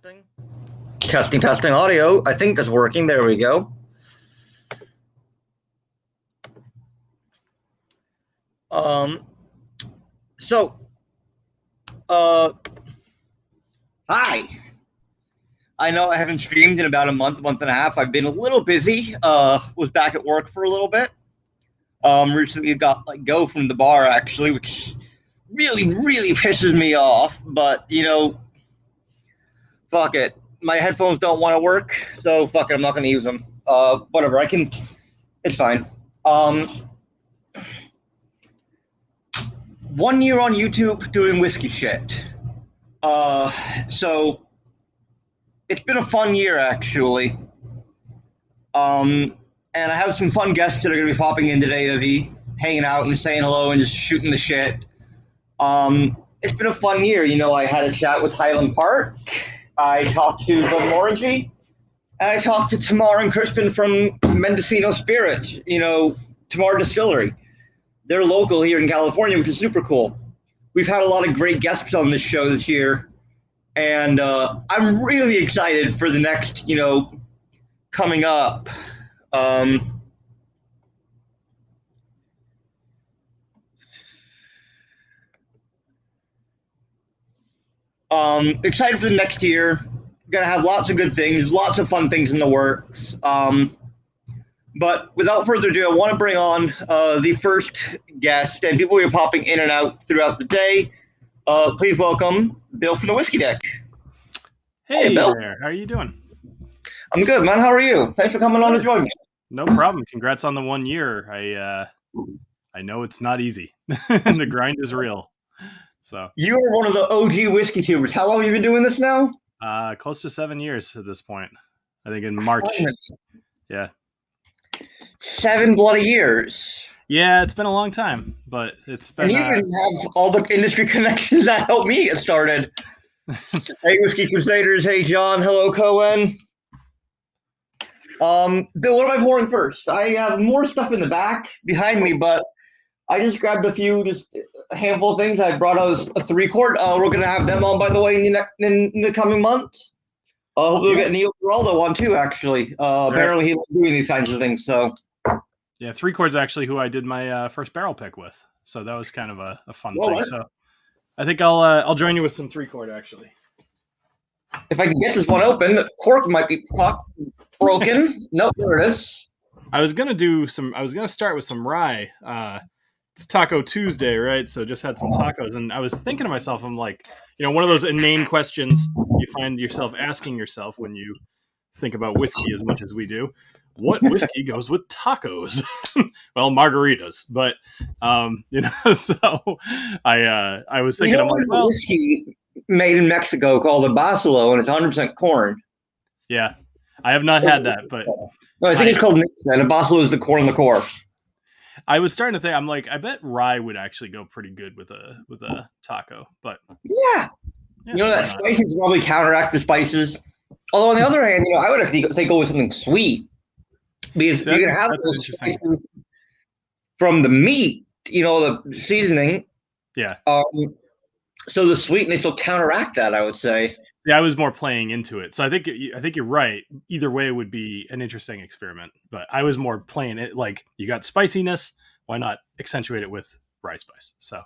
Testing. Testing, testing audio. I think that's working. There we go. Um, so, hi. I know I haven't streamed in about a month and a half. I've been a little busy. Was back at work for a little bit. Recently got let go from the bar actually, which really pisses me off. But fuck it. My headphones don't want to work, so fuck it. I'm not going to use them. Whatever. I can. It's fine. 1 year on YouTube doing whiskey shit. So it's been a fun year actually. And I have some fun guests that are going to be popping in today to be hanging out and saying hello and just shooting the shit. It's been a fun year. I had a chat with Highland Park. I talked to Glenn Orangey. And I talked to Tamar and Crispin from Mendocino Spirits, Tamar Distillery. They're local here in California, which is super cool. We've had a lot of great guests on this show this year. And I'm really excited for the next, coming up. Excited for the next year. Gonna have lots of good things, lots of fun things in the works. But without further ado, I want to bring on the first guest, and people will be popping in and out throughout the day. Please welcome Bill from the Whiskey Deck. Hey Bill. There. How are you doing? I'm good, man. How are you? Thanks for coming on to join me. No problem. Congrats on the 1 year. I know it's not easy, and the grind is real. So you are one of the OG whiskey tubers. How long have you been doing this now? Close to 7 years at this point. I think in March. Yeah. 7 bloody years. Yeah, it's been a long time, but it's been. And you even have all the industry connections that helped me get started. Hey, Whiskey Crusaders. Hey, John. Hello, Cohen. Bill, what am I pouring first? I have more stuff in the back behind me, but I just grabbed just a handful of things. I brought out a 3-quart. We're going to have them on, by the way, in the coming months. Hopefully we'll get Neil Geraldo on, too, actually. Apparently he loves doing these kinds of things, so. Yeah, 3-quart's actually who I did my first barrel pick with. So that was kind of a fun thing. So I think I'll join you with some 3-quart, actually. If I can get this one open, the cork might be broken. Nope, there it is. I was gonna start with some rye. It's Taco Tuesday, right? So just had some tacos, and I was thinking to myself, I'm like, one of those inane questions you find yourself asking yourself when you think about whiskey as much as we do. What whiskey goes with tacos? Well, margaritas, but so I was thinking, I'm like, well, whiskey made in Mexico called a Basilo, and it's 100% corn. Yeah, I have not had that, but no, I think it's called Nixon, and a Basilo is the corn liqueur. I was starting to think, I'm like, I bet rye would actually go pretty good with a taco, but yeah, that spices probably counteract the spices. Although on the other hand, I would actually say go with something sweet because you're gonna have those spices from the meat, the seasoning. Yeah. So the sweetness will counteract that, I would say. Yeah, I was more playing into it, so I think you're right. Either way would be an interesting experiment, but I was more playing it like you got spiciness. Why not accentuate it with rye spice? So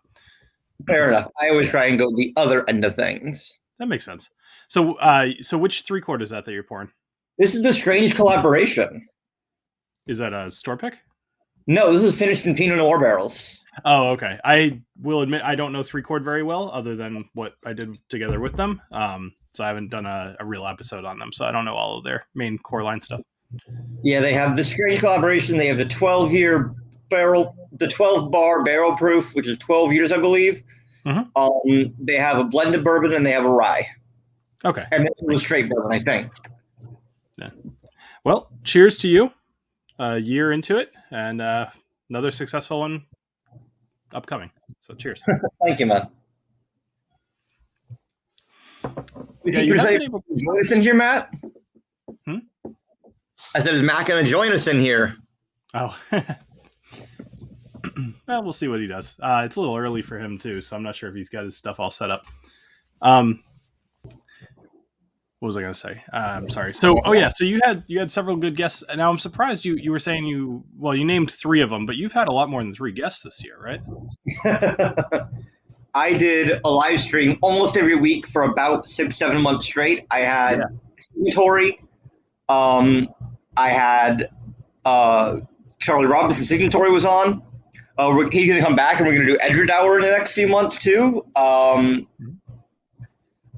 fair enough. I always try and go the other end of things. That makes sense. So, which 3-quart is that you're pouring? This is a strange collaboration. Is that a store pick? No, this is finished in Pinot Noir barrels. Oh, okay. I will admit I don't know 3-quart very well, other than what I did together with them. So I haven't done a real episode on them, so I don't know all of their main core line stuff. Yeah, they have the strange collaboration. They have the 12-year barrel, the 12-bar barrel proof, which is 12 years, I believe. Mm-hmm. They have a blended bourbon and they have a rye. Okay. And this was straight bourbon, I think. Yeah. Well, cheers to you. A year into it, and another successful one upcoming. So cheers. Thank you, man. Yeah, you haven't been able to join us in here, Matt? I said, is Matt going to join us in here? Oh. Well, we'll see what he does. It's a little early for him, too, so I'm not sure if he's got his stuff all set up. what was I going to say? I'm sorry. So, oh yeah, so you had several good guests. Now I'm surprised you were saying you named 3 of them, but you've had a lot more than 3 guests this year, right? I did a live stream almost every week for about 6-7 months straight. I had Signatory. I had Charlie Robbins from Signatory was on. He's going to come back, and we're going to do Edward Hour in the next few months too.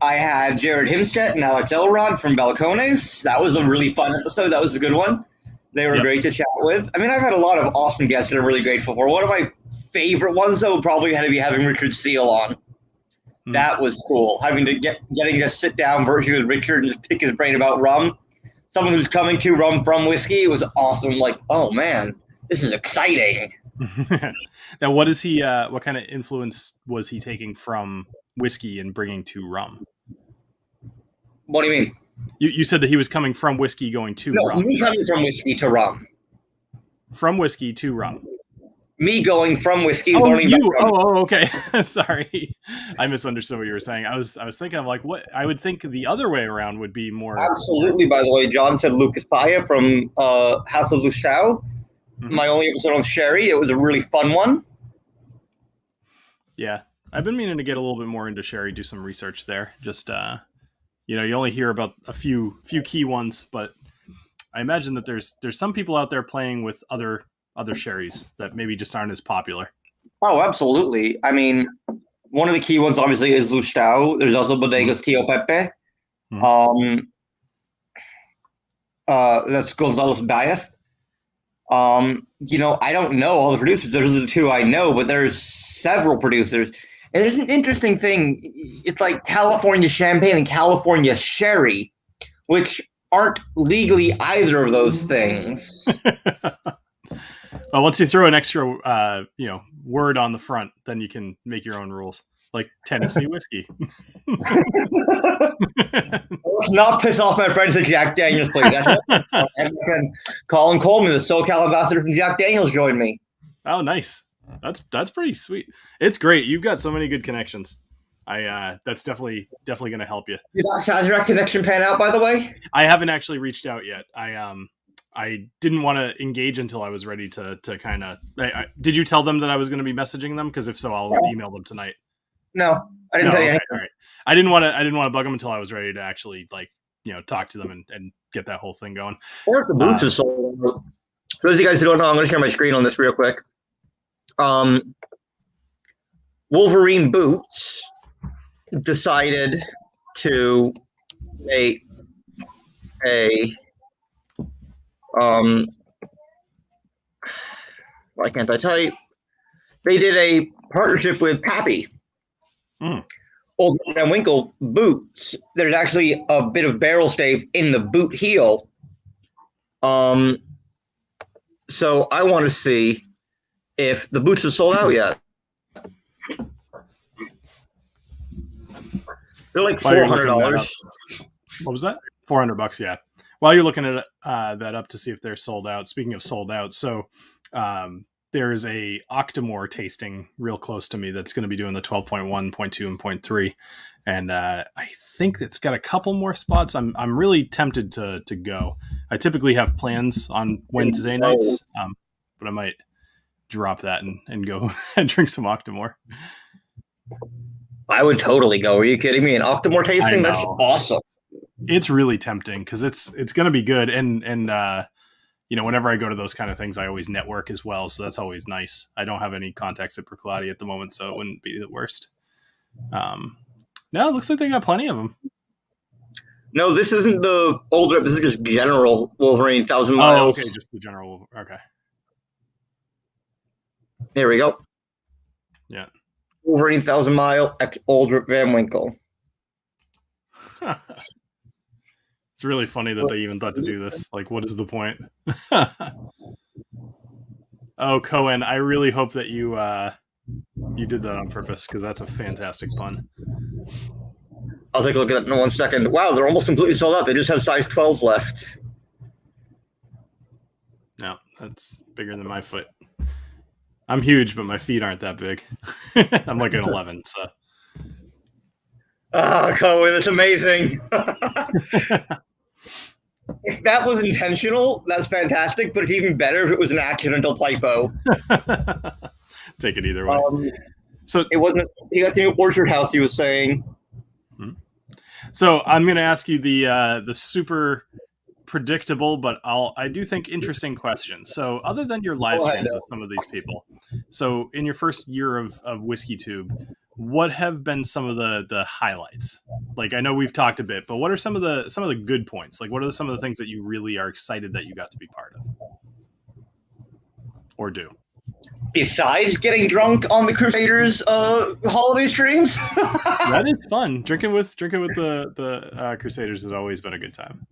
I had Jared Himstedt and Alex Elrod from Balcones. That was a really fun episode. That was a good one. They were great to chat with. I mean, I've had a lot of awesome guests that I'm really grateful for. One of my favorite ones, though, probably had to be having Richard Seal on. That was cool. Getting to sit down virtually with Richard and just pick his brain about rum. Someone who's coming to rum from whiskey. It was awesome. Like, oh man, this is exciting. Now, what is he? What kind of influence was he taking from whiskey and bringing to rum? What do you mean? You said that he was coming from whiskey going to rum. Me coming from whiskey to rum. From whiskey to rum. Me going from whiskey. Learning you. Oh, okay. Sorry, I misunderstood what you were saying. I was thinking of like what I would think the other way around would be more. Absolutely. By the way, John said Lucas Paya from House of Luchau. Mm-hmm. My only episode on sherry. It was a really fun one. Yeah, I've been meaning to get a little bit more into sherry, do some research there. Just you only hear about a few key ones, but I imagine that there's some people out there playing with other sherries that maybe just aren't as popular. Oh, absolutely. I mean, one of the key ones obviously is Luchau. There's also Bodegas Tio Pepe. Mm-hmm. That's Gonzalez Baez. I don't know all the producers. Those are the 2 I know, but there's several producers. And there's an interesting thing. It's like California champagne and California sherry, which aren't legally either of those things. Well, once you throw an extra, word on the front, then you can make your own rules, like Tennessee whiskey. Let's not piss off my friends at Jack Daniels, please. And Colin Coleman, the SoCal ambassador from Jack Daniels, joined me. Oh, nice. That's pretty sweet. It's great. You've got so many good connections. That's definitely going to help you. Did that Sazerac connection pan out, by the way? I haven't actually reached out yet. I didn't want to engage until I was ready to kind of. Did you tell them that I was going to be messaging them? Because if so, I'll email them tonight. No, I didn't tell you anything. All right. I didn't want to bug them until I was ready to actually talk to them and get that whole thing going. Or if the boots are sold. For those of you guys who don't know, I'm going to share my screen on this real quick. Wolverine Boots decided to make why can't I type? They did a partnership with Pappy. Old Van Winkle boots. There's actually a bit of barrel stave in the boot heel. So I want to see if the boots are sold out yet. They're like $400. What was that? $400, yeah. While you're looking at that up to see if they're sold out, speaking of sold out, so there's a Octomore tasting real close to me that's going to be doing the 12.1, 0.2, and 0.3. And I think it's got a couple more spots. I'm really tempted to go. I typically have plans on Wednesday nights, but I might drop that and go and drink some Octomore. I would totally go. Are you kidding me? An Octomore tasting? That's awesome. It's really tempting because it's going to be good. And whenever I go to those kind of things, I always network as well. So that's always nice. I don't have any contacts at Proclati at the moment, so it wouldn't be the worst. No, it looks like they got plenty of them. No, this isn't the old rep. This is just general Wolverine 1,000 miles. Oh, okay. Just the general. Okay. There we go. Yeah. Wolverine 1,000 mile ex Old Rip Van Winkle. It's really funny that they even thought to do this. Like, what is the point? Oh, Cohen, I really hope that you did that on purpose because that's a fantastic pun. I'll take a look at that in 1 second. Wow, they're almost completely sold out. They just have size 12s left. No, that's bigger than my foot. I'm huge, but my feet aren't that big. I'm like an 11, so. Oh, Cohen, it's amazing. If that was intentional, that's fantastic. But it's even better if it was an accidental typo. Take it either way. So it wasn't. He got the new orchard house. He was saying. So I'm going to ask you the super predictable, but I do think interesting question. So other than your live streams with some of these people, so in your first year of whiskeytube, what have been some of the highlights? Like, I know we've talked a bit, but what are some of the good points? Like, what are some of the things that you really are excited that you got to be part of or do? Besides getting drunk on the Crusaders holiday streams. That is fun. Drinking with the Crusaders has always been a good time.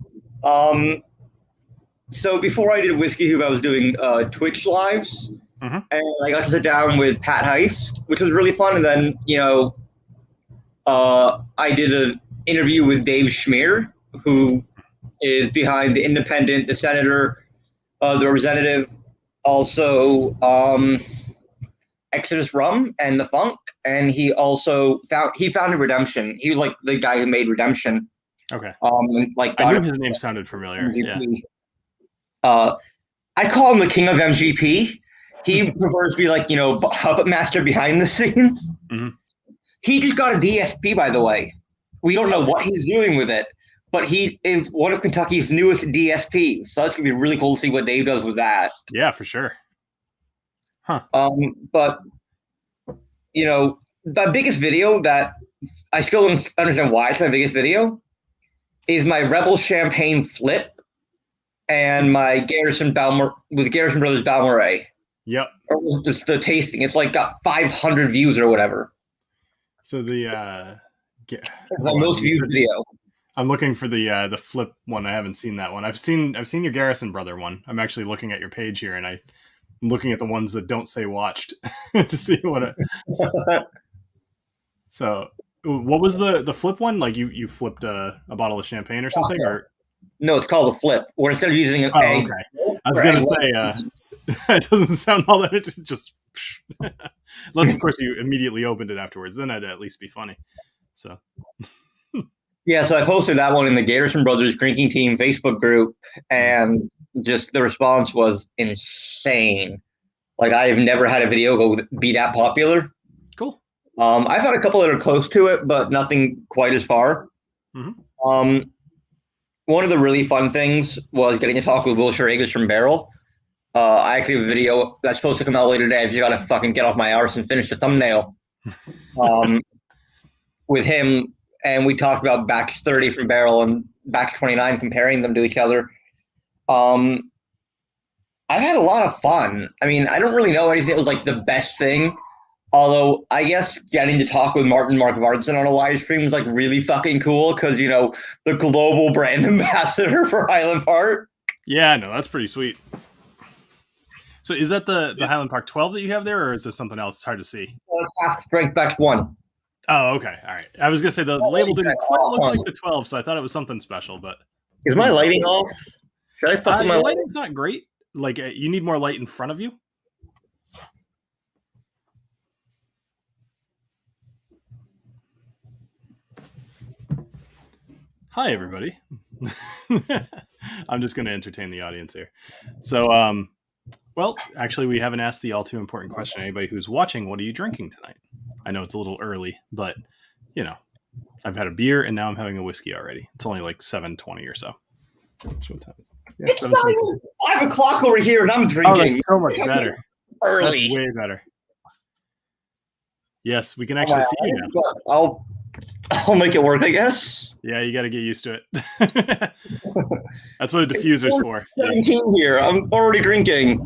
So before I did WhiskeyTube, I was doing Twitch lives, and I got to sit down with Pat Heist, which was really fun. And then I did an interview with Dave Schmier, who is behind the Independent, the Senator, the Representative, also Exodus Rum and the Funk, and he also founded Redemption. He was like the guy who made Redemption. Okay. Like I knew his name sounded familiar. MGP. Yeah. I call him the king of MGP. He prefers to be like, puppet master behind the scenes. Mm-hmm. He just got a DSP, by the way. We don't know what he's doing with it, but he is one of Kentucky's newest DSPs. So that's going to be really cool to see what Dave does with that. Yeah, for sure. Huh. But, the biggest video that I still don't understand why it's my biggest video is my Rebel Champagne flip and my Garrison Brothers Balmoral. Yep. Or just the tasting. It's like got 500 views or whatever. So the most viewed video. I'm looking for the flip one. I haven't seen that one. I've seen your Garrison Brother one. I'm actually looking at your page here, and I'm looking at the ones that don't say watched to see what it. So, what was the flip one? Like you flipped a bottle of champagne or something, or? No, it's called a flip. We're instead of using an egg. Okay. I was gonna say it doesn't sound all that. It just unless of course you immediately opened it afterwards, then I'd at least be funny. So. Yeah, so I posted that one in the Garrison Brothers Drinking Team Facebook group, and just the response was insane. Like, I've never had a video be that popular. Cool. I've had a couple that are close to it, but nothing quite as far. Mm-hmm. One of the really fun things was getting to talk with Will Schragus from Barrel. I actually have a video that's supposed to come out later today. I've just got to fucking get off my arse and finish the thumbnail. With him, and we talked about batch 30 from Barrel and batch 29, comparing them to each other. I've had a lot of fun. I mean, I don't really know anything that was like the best thing. Although I guess getting to talk with Mark Vardson on a live stream is like really fucking cool because, the global brand ambassador for Highland Park. Yeah, no, that's pretty sweet. So is that the Highland Park 12 that you have there, or is this something else? It's hard to see. Cask Strength batch 1. Oh, okay. All right. I was going to say the label didn't quite look like the 12, so I thought it was something special. But is my lighting off? Should I fuck with my lighting's not great. Like, you need more light in front of you. Hi, everybody. I'm just going to entertain the audience here. So, well, actually, we haven't asked the all too important question. Anybody who's watching, what are you drinking tonight? I know it's a little early, but, I've had a beer and now I'm having a whiskey already. It's only like 7:20 or so. What time is it? Yeah, it's not even 5 o'clock over here and I'm drinking. Oh, that's so much better. Early. That's way better. Yes, we can actually see you now. I'll make it work, I guess. Yeah, you got to get used to it. That's what the diffuser's for. 17 here. I'm already drinking.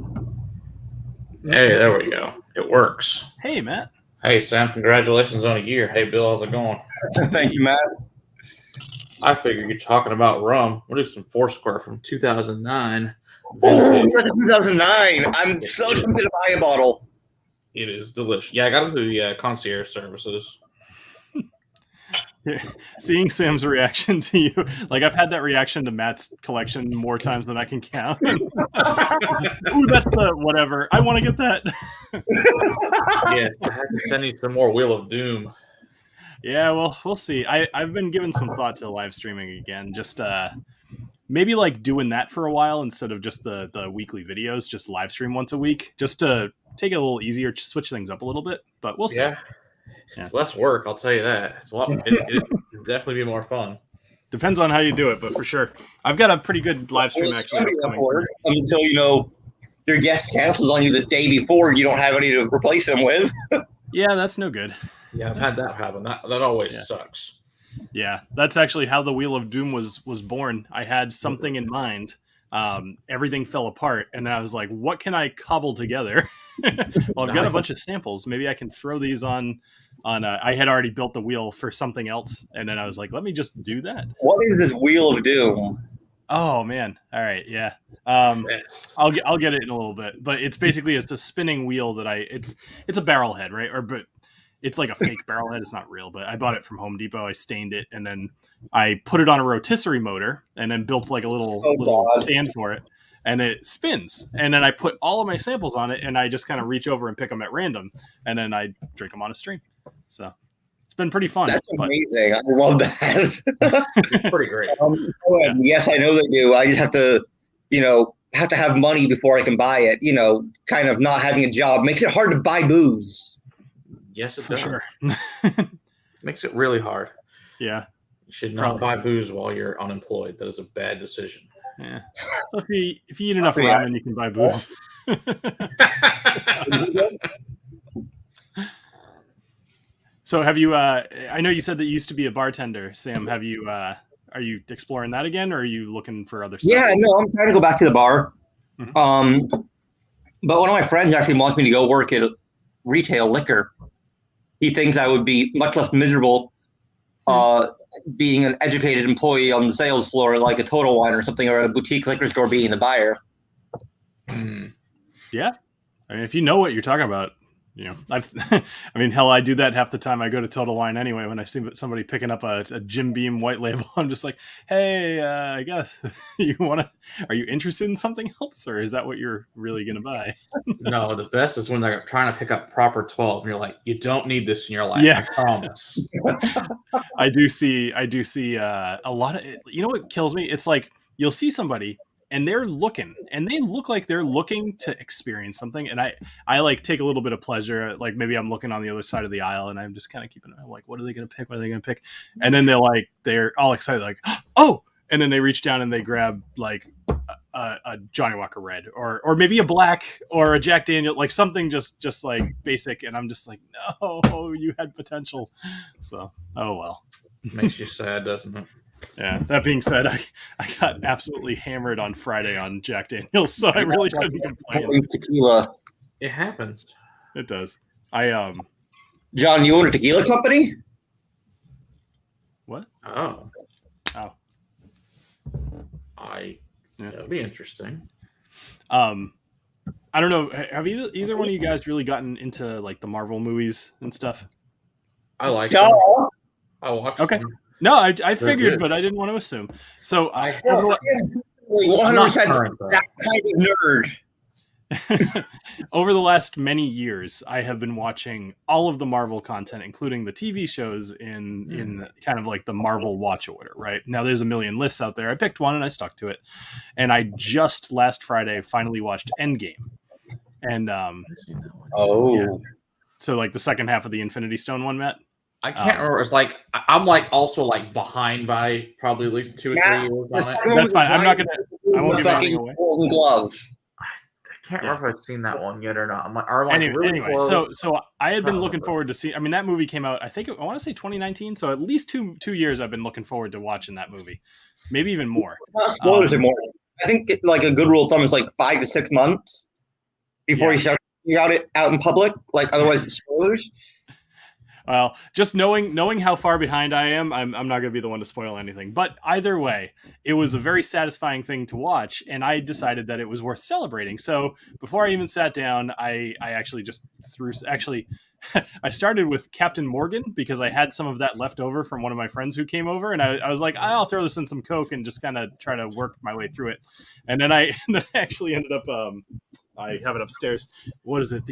Hey, there we go. It works. Hey, Matt. Hey, Sam. Congratulations on a year. Hey, Bill. How's it going? Thank you, Matt. I figured you're talking about rum. We'll do some Foursquare from 2009. Oh, 2009. I'm so tempted to buy a bottle. It is delicious. Yeah, I got it through the concierge services. Seeing Sam's reaction to you, like I've had that reaction to Matt's collection more times than I can count. Like, ooh, that's the whatever. I want to get that. Yes, I had to send you some more Wheel of Doom. Yeah, well, we'll see. I've been giving some thought to live streaming again. Just maybe like doing that for a while instead of just the weekly videos. Just live stream once a week, just to take it a little easier, to switch things up a little bit. But we'll see. Yeah, Yeah. it's less work. I'll tell you that. It's a lot. It'd definitely be more fun. Depends on how you do it, but for sure, I've got a pretty good live stream actually upcoming. Until your guest cancels on you the day before, and you don't have any to replace them with. Yeah, that's no good. Yeah, I've had that happen. That always sucks. Yeah, that's actually how the Wheel of Doom was born. I had something in mind. Everything fell apart, and I was like, "What can I cobble together?" Well, I've got a bunch of samples. Maybe I can throw these on. I had already built the wheel for something else, and then I was like, "Let me just do that." What is this Wheel of Doom? Oh man! All right, yeah. I'll get it in a little bit, but it's basically a spinning wheel that it's a barrel head, right? But it's like a fake barrel head. It's not real, but I bought it from Home Depot. I stained it, and then I put it on a rotisserie motor, and then built like a little stand for it, and it spins. And then I put all of my samples on it, and I just kind of reach over and pick them at random, and then I drink them on a stream. So it's been pretty fun. That's amazing. I love that. It's pretty great. Yes, I know they do. I just have to, have money before I can buy it. Kind of not having a job makes it hard to buy booze. Yes, it For does. sure. Makes it really hard. Yeah. You should not buy booze while you're unemployed. That is a bad decision. Yeah. If you eat enough ramen, you can buy booze. So have you? I know you said that you used to be a bartender, Sam. Have you? Are you exploring that again, or are you looking for other stuff? Yeah, no, I'm trying to go back to the bar. Mm-hmm. But one of my friends actually wants me to go work at retail liquor. He thinks I would be much less miserable being an educated employee on the sales floor like a Total Wine or something, or a boutique liquor store being the buyer. Yeah. I mean, if you know what you're talking about, hell, I do that half the time I go to Total Wine anyway. When I see somebody picking up a Jim Beam white label, I'm just like, hey, I guess are you interested in something else, or is that what you're really going to buy? No, the best is when they're trying to pick up proper 12 and you're like, you don't need this in your life. Yeah. I promise. I do see a lot of, what kills me? It's like, you'll see somebody and they look like they're looking to experience something. And I like take a little bit of pleasure. Like maybe I'm looking on the other side of the aisle and I'm just kind of keeping an eye, like, what are they going to pick? What are they going to pick? And then they're all excited, like, oh, and then they reach down and they grab like a Johnny Walker Red or maybe a black or a Jack Daniel, like something just like basic. And I'm just like, no, you had potential. So, oh, well. Makes you sad, doesn't it? Yeah. That being said, I got absolutely hammered on Friday on Jack Daniels, so I really shouldn't complain. Tequila. It happens. It does. John, you own a tequila company? What? Oh. That'd be interesting. I don't know. Have either one of you guys really gotten into like the Marvel movies and stuff? I like them. I watched them. No, I figured, but I didn't want to assume. So I'm 100% that kind of nerd. Over the last many years, I have been watching all of the Marvel content, including the TV shows in kind of like the Marvel Watch Order, right? Now, there's a million lists out there. I picked one and I stuck to it. And I just last Friday finally watched Endgame. And so like the second half of the Infinity Stone one, Matt? I can't remember. It's like I'm like also like behind by probably at least 2 or 3 years on it. That's fine. I won't give anything away. Golden Glove. I can't remember if I've seen that one yet or not. I'm like, anyway, so I had been looking forward to see. I mean, that movie came out. I want to say 2019. So at least two years I've been looking forward to watching that movie. Maybe even more. Spoilers are more. I think like a good rule of thumb is like 5 to 6 months before you start out in public. Like otherwise, it's spoilers. Well, just knowing how far behind I am, I'm not going to be the one to spoil anything. But either way, it was a very satisfying thing to watch, and I decided that it was worth celebrating. So before I even sat down, I actually just I started with Captain Morgan because I had some of that left over from one of my friends who came over, and I was like, I'll throw this in some Coke and just kind of try to work my way through it. And then I actually ended up, I have it upstairs. What is it?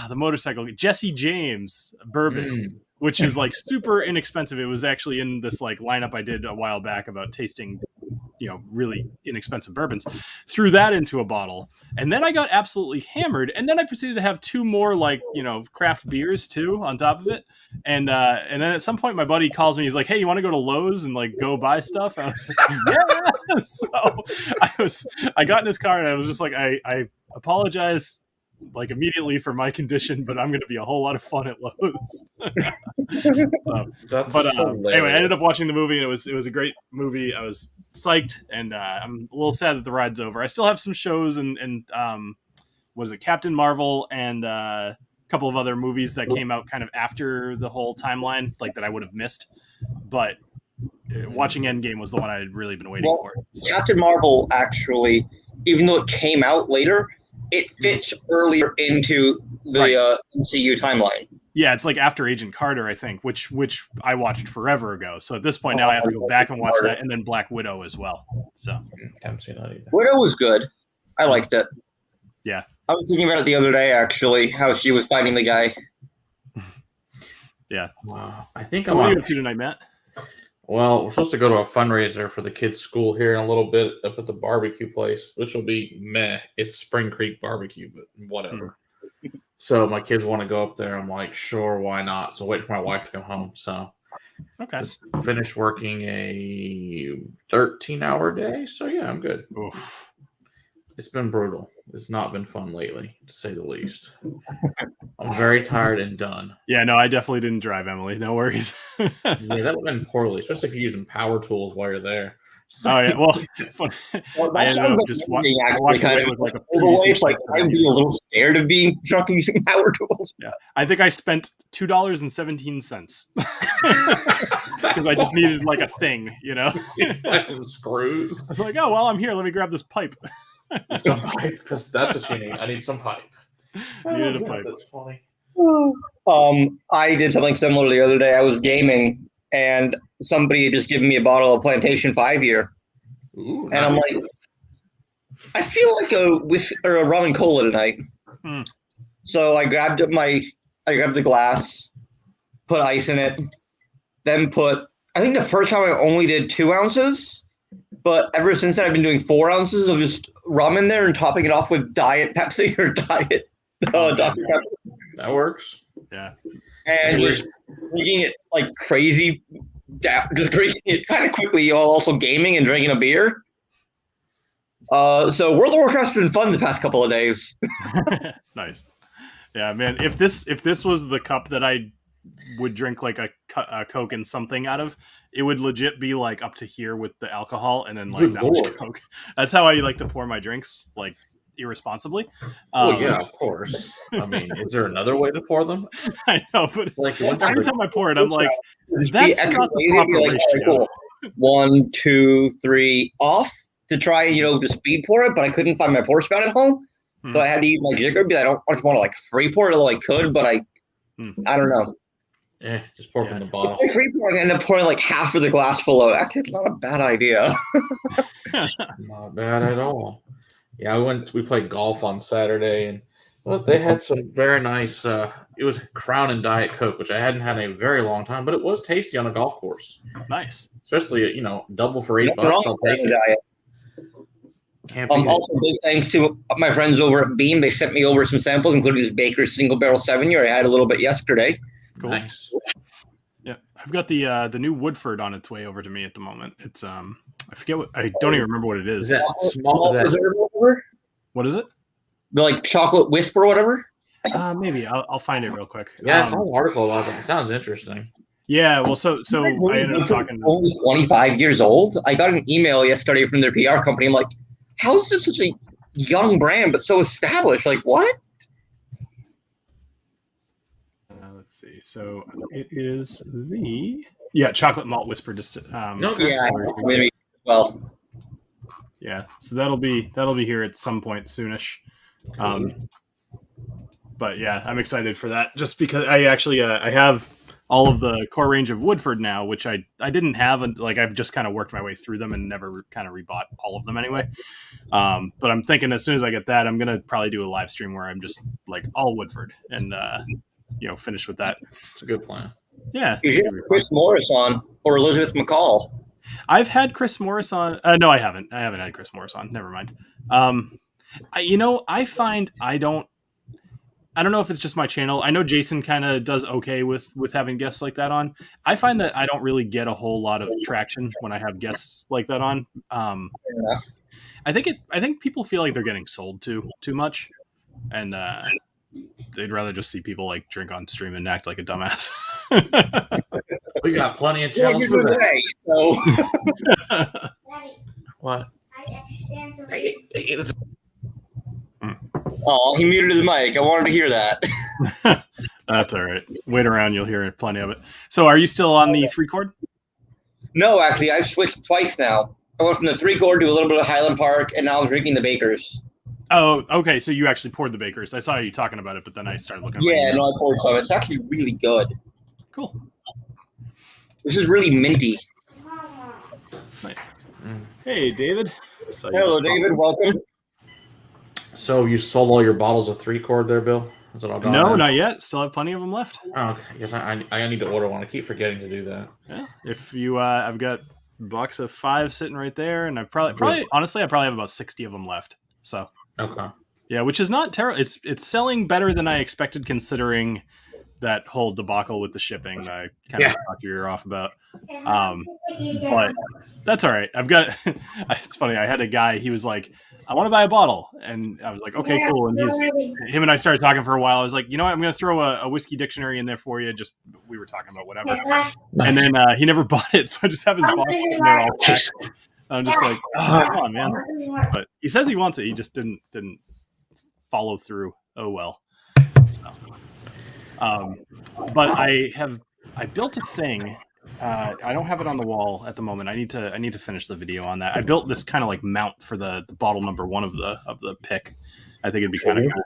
The motorcycle, Jesse James bourbon. which is like super inexpensive. It was actually in this like lineup I did a while back about tasting, really inexpensive bourbons. Threw that into a bottle, and then I got absolutely hammered. And then I proceeded to have two more like craft beers too on top of it. And then at some point, my buddy calls me. He's like, "Hey, you want to go to Lowe's and like go buy stuff?" And I was like, "Yeah." So I got in his car and I was just like, I apologize like immediately for my condition, but I'm going to be a whole lot of fun at Lowe's. Anyway, I ended up watching the movie, and it was a great movie. I was psyched, and I'm a little sad that the ride's over. I still have some shows and what is it, Captain Marvel and a couple of other movies that came out kind of after the whole timeline, like that I would have missed. But watching Endgame was the one I had really been waiting for. So. Captain Marvel, actually, even though it came out later, it fits earlier into the MCU timeline. Yeah, it's like after Agent Carter, I think, which I watched forever ago. So at this point now I have to go back and watch that, and then Black Widow as well. So haven't seen that either. Widow was good. I liked it. Yeah. I was thinking about it the other day, actually, how she was fighting the guy. Yeah. Wow. I think so what are you up to tonight, Matt? Well, we're supposed to go to a fundraiser for the kids' school here in a little bit up at the barbecue place, which will be meh. It's Spring Creek Barbecue, but whatever. So my kids want to go up there. I'm like, sure, why not? So wait for my wife to come home. So just finished working a 13-hour day. So yeah, I'm good. Oof. It's been brutal. It's not been fun lately, to say the least. I'm very tired and done. Yeah, no, I definitely didn't drive, Emily. No worries. Yeah, that would have been poorly, especially if you're using power tools while you're there. So, oh yeah, well I ended up just walking with like a PVC like I'd be a little scared of being drunk using power tools. Yeah, I think I spent $2.17 because I just needed like a thing, Like some screws. I was like, oh well, I'm here. Let me grab this pipe. Some pipe, because that's what you need. I need some pipe. Needed a pipe. That's funny. I did something similar the other day. I was gaming, and somebody had just given me a bottle of Plantation 5-year. Ooh, and I'm like, I feel like a rum and cola tonight. So I grabbed the glass, put ice in it, then I think the first time I only did 2 ounces, but ever since then I've been doing 4 ounces of just rum in there and topping it off with Diet Pepsi or Diet Dr. Pepper. That works. Yeah. And just drinking it like crazy, just drinking it kind of quickly, also gaming and drinking a beer. So World of Warcraft's been fun the past couple of days. Nice. Yeah, man. If this was the cup that I would drink like a Coke and something out of, it would legit be like up to here with the alcohol, and then like that much Coke. That's how I like to pour my drinks, like irresponsibly. Oh yeah, of course. I mean, is there another way to pour them? I know, but it's like every time I pour it, I'm like, that's not the proper ratio. 1, 2, 3 off to try, to speed pour it, but I couldn't find my pour spout at home, so I had to use my jigger. I don't want to like free pour it, although I could, but I don't know. Yeah, just pour from the bottle. I free pouring, I end up pouring like half of the glass full of. Actually, it's not a bad idea. Not bad at all. Yeah, we played golf on Saturday, and they had some very nice. It was Crown and Diet Coke, which I hadn't had in a very long time, but it was tasty on a golf course. Nice, especially double for $8. I'll take it. Also, big thanks to my friends over at Beam. They sent me over some samples, including this Baker's Single Barrel 7-year. I had a little bit yesterday. Cool. Nice. Yeah, I've got the new Woodford on its way over to me at the moment. It's I forget I don't even remember what it is. Is that small? What is it? The like chocolate wisp or whatever? Maybe I'll find it real quick. Yeah, I saw an article about it. It sounds interesting. Yeah, well, so I ended up talking. Only 25 years old. I got an email yesterday from their PR company. I'm like, how is this such a young brand but so established? Like, what? Let's see. So it is the chocolate malt whisper. Well, yeah. So that'll be here at some point soonish. But yeah, I'm excited for that. Just because I actually I have all of the core range of Woodford now, which I didn't have. Like I've just kind of worked my way through them and never kind of rebought all of them anyway. But I'm thinking as soon as I get that, I'm gonna probably do a live stream where I'm just like all Woodford and finish with that. It's a good plan. Yeah. You should have Chris Morris on or Elizabeth McCall. I've had Chris Morris on. No, I haven't. I haven't had Chris Morris on. Never mind. I find I don't know if it's just my channel. I know Jason kind of does okay with having guests like that on. I find that I don't really get a whole lot of traction when I have guests like that on. I think people feel like they're getting sold too much, and they'd rather just see people like drink on stream and act like a dumbass. We got plenty of channels for that. So. What? Hey, listen. Oh, he muted his mic. I wanted to hear that. That's all right. Wait around, you'll hear plenty of it. So, are you still on the 3-chord? No, actually, I've switched twice now. I went from the 3-chord to a little bit of Highland Park, and now I'm drinking the Bakers. Oh, okay. So you actually poured the Bakers. I saw you talking about it, but then I started looking. Yeah, no, I poured some. It's actually really good. Cool. This is really minty. Nice. Hey, David. Hello, David. Welcome. So you sold all your bottles of 3-chord there, Bill? Is it all gone? No, not yet. Still have plenty of them left. Oh, okay. I guess I need to order one. I keep forgetting to do that. Yeah. If you, I've got a box of 5 sitting right there, and I've probably honestly, I probably have about 60 of them left. So. Okay. Yeah, which is not terrible. It's selling better than I expected, considering that whole debacle with the shipping. I kind of talked your ear off about. But that's all right. I've got. It's funny. I had a guy. He was like, "I want to buy a bottle," and I was like, "Okay, cool." And him and I started talking for a while. I was like, "You know what? I'm going to throw a whiskey dictionary in there for you." Just we were talking about whatever. Nice. And then he never bought it, so I just have his box sitting there all packed. I'm just like, oh, come on, man. But he says he wants it. He just didn't follow through. Oh well. So, but I built a thing. I don't have it on the wall at the moment. I need to finish the video on that. I built this kind of like mount for the bottle number 1 of the pick. I think it'd be kind of cool.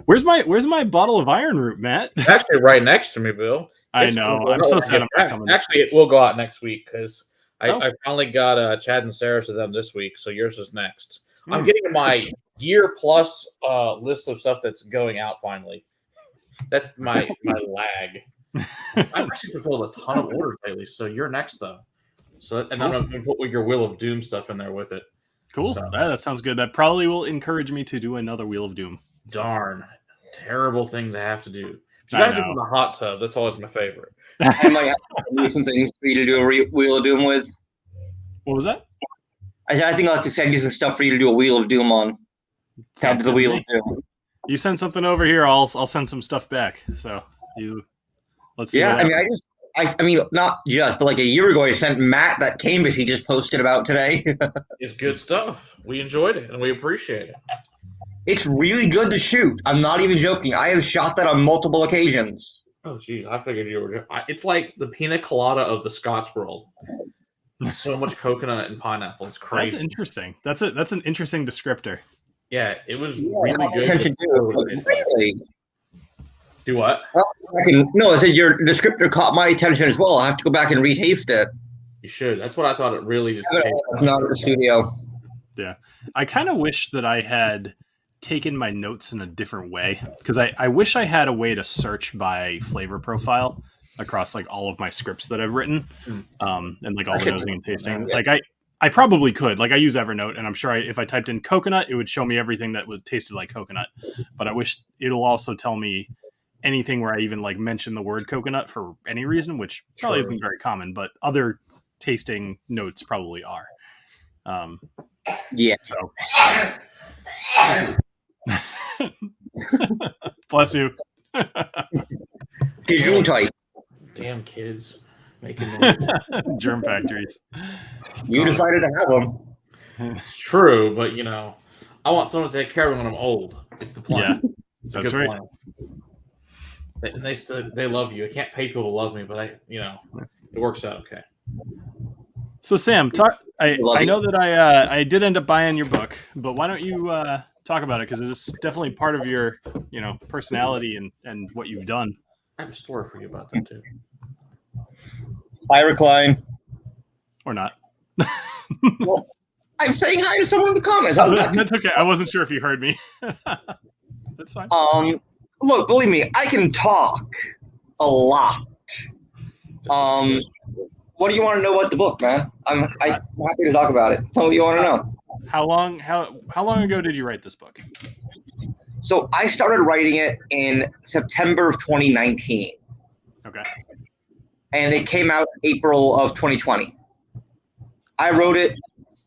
Where's my bottle of Iron Root, Matt? It's actually right next to me, Bill. I know. I'm so sad I'm not coming. Actually, it will go out next week because I finally got Chad and Sarah to them this week, so yours is next. I'm getting my year plus list of stuff that's going out finally. That's my lag. I've actually fulfilled a ton of orders lately, so you're next though. So and I'm gonna put your Wheel of Doom stuff in there with it. Cool. So, that sounds good. That probably will encourage me to do another Wheel of Doom. Darn, terrible thing to have to do. You gotta do it in the hot tub. That's always my favorite. I might have to do some things for you to do a Wheel of Doom with. What was that? I think I'll have to send you some stuff for you to do a Wheel of Doom on. Add to the Wheel of Doom. You send something over here, I'll send some stuff back. So let's see. Yeah, I mean, not just, but like a year ago, I sent Matt that canvas he just posted about today. It's good stuff. We enjoyed it and we appreciate it. It's really good to shoot. I'm not even joking. I have shot that on multiple occasions. Oh, geez. I figured you were. It's like the pina colada of the Scotch world. So much coconut and pineapple. It's crazy. That's interesting. That's an interesting descriptor. Yeah, it was really good. Do what? No, I said your descriptor caught my attention as well. I have to go back and retaste it. You should. That's what I thought it really just tasted. Not at the studio. Yeah. I kind of wish that I had taken my notes in a different way, because I wish I had a way to search by flavor profile across like all of my scripts that I've written, and like all the nosing and tasting. Like I probably could. Like I use Evernote, and I'm sure if I typed in coconut, it would show me everything that would tasted like coconut. But I wish it'll also tell me anything where I even like mention the word coconut for any reason, which probably isn't very common, but other tasting notes probably are. Yeah. So. Bless you. Gesundheit. Damn kids making germ factories. You decided to have them. It's true, but you know, I want someone to take care of me when I'm old. It's the plan. Yeah, it's a good plan. They love you. I can't pay people to love me, but it works out okay. So Sam, I know that I did end up buying your book, but why don't you talk about it, because it's definitely part of your personality and what you've done. I have a story for you about that too. Hi, Recline. Or not. Well, I'm saying hi to someone in the comments. That's okay. I wasn't sure if you heard me. That's fine. Look, believe me, I can talk a lot. Um, what do you want to know about the book, man? I'm happy to talk about it. Tell me what you want to know. How long ago did you write this book? So I started writing it in September of 2019. Okay. And it came out April of 2020. I wrote it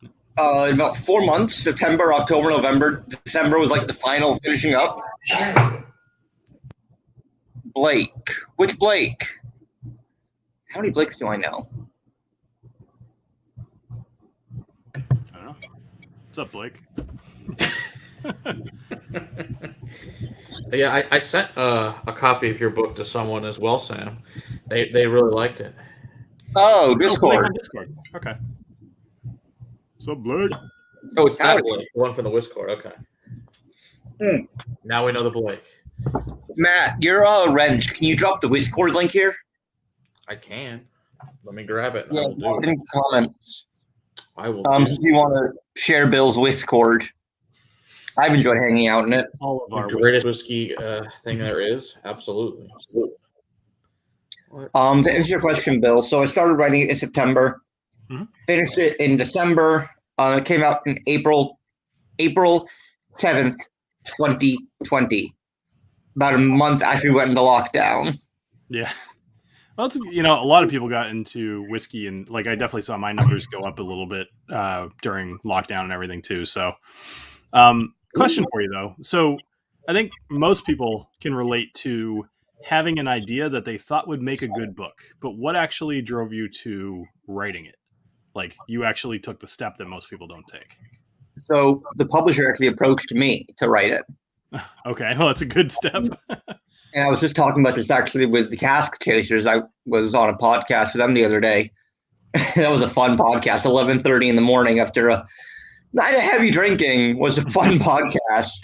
in about 4 months: September, October, November. December was like the final finishing up. Blake. Which Blake? How many Blakes do I know? I don't know. What's up, Blake? Yeah, I sent a copy of your book to someone as well, Sam. They really liked it. Oh, Blake Discord. on Discord. Okay. What's up, Blake? Oh, it's that Howdy. Blake, the one from the Discord. Okay. Hmm. Now we know the Blake. Matt, you're a wrench. Can you drop the Discord link here? I can. Let me grab it. Yeah, I will drop do. it in the comments. I will do. If you want to share Bill's Discord. I've enjoyed hanging out in it. All of The our greatest whiskey thing there is. Absolutely. To answer your question, Bill, so I started writing it in September, finished it in December. It came out in April 7th, 2020. About a month after we went into lockdown. Yeah. Well, it's, a lot of people got into whiskey, and like I definitely saw my numbers go up a little bit during lockdown and everything too. So, question for you though. So, I think most people can relate to having an idea that they thought would make a good book, but what actually drove you to writing it? Like you actually took the step that most people don't take. So the publisher actually approached me to write it. Okay, well, that's a good step. And I was just talking about this actually with the Cask Chasers. I was on a podcast with them the other day. That was a fun podcast. 11:30 in the morning after a night of heavy drinking was a fun podcast.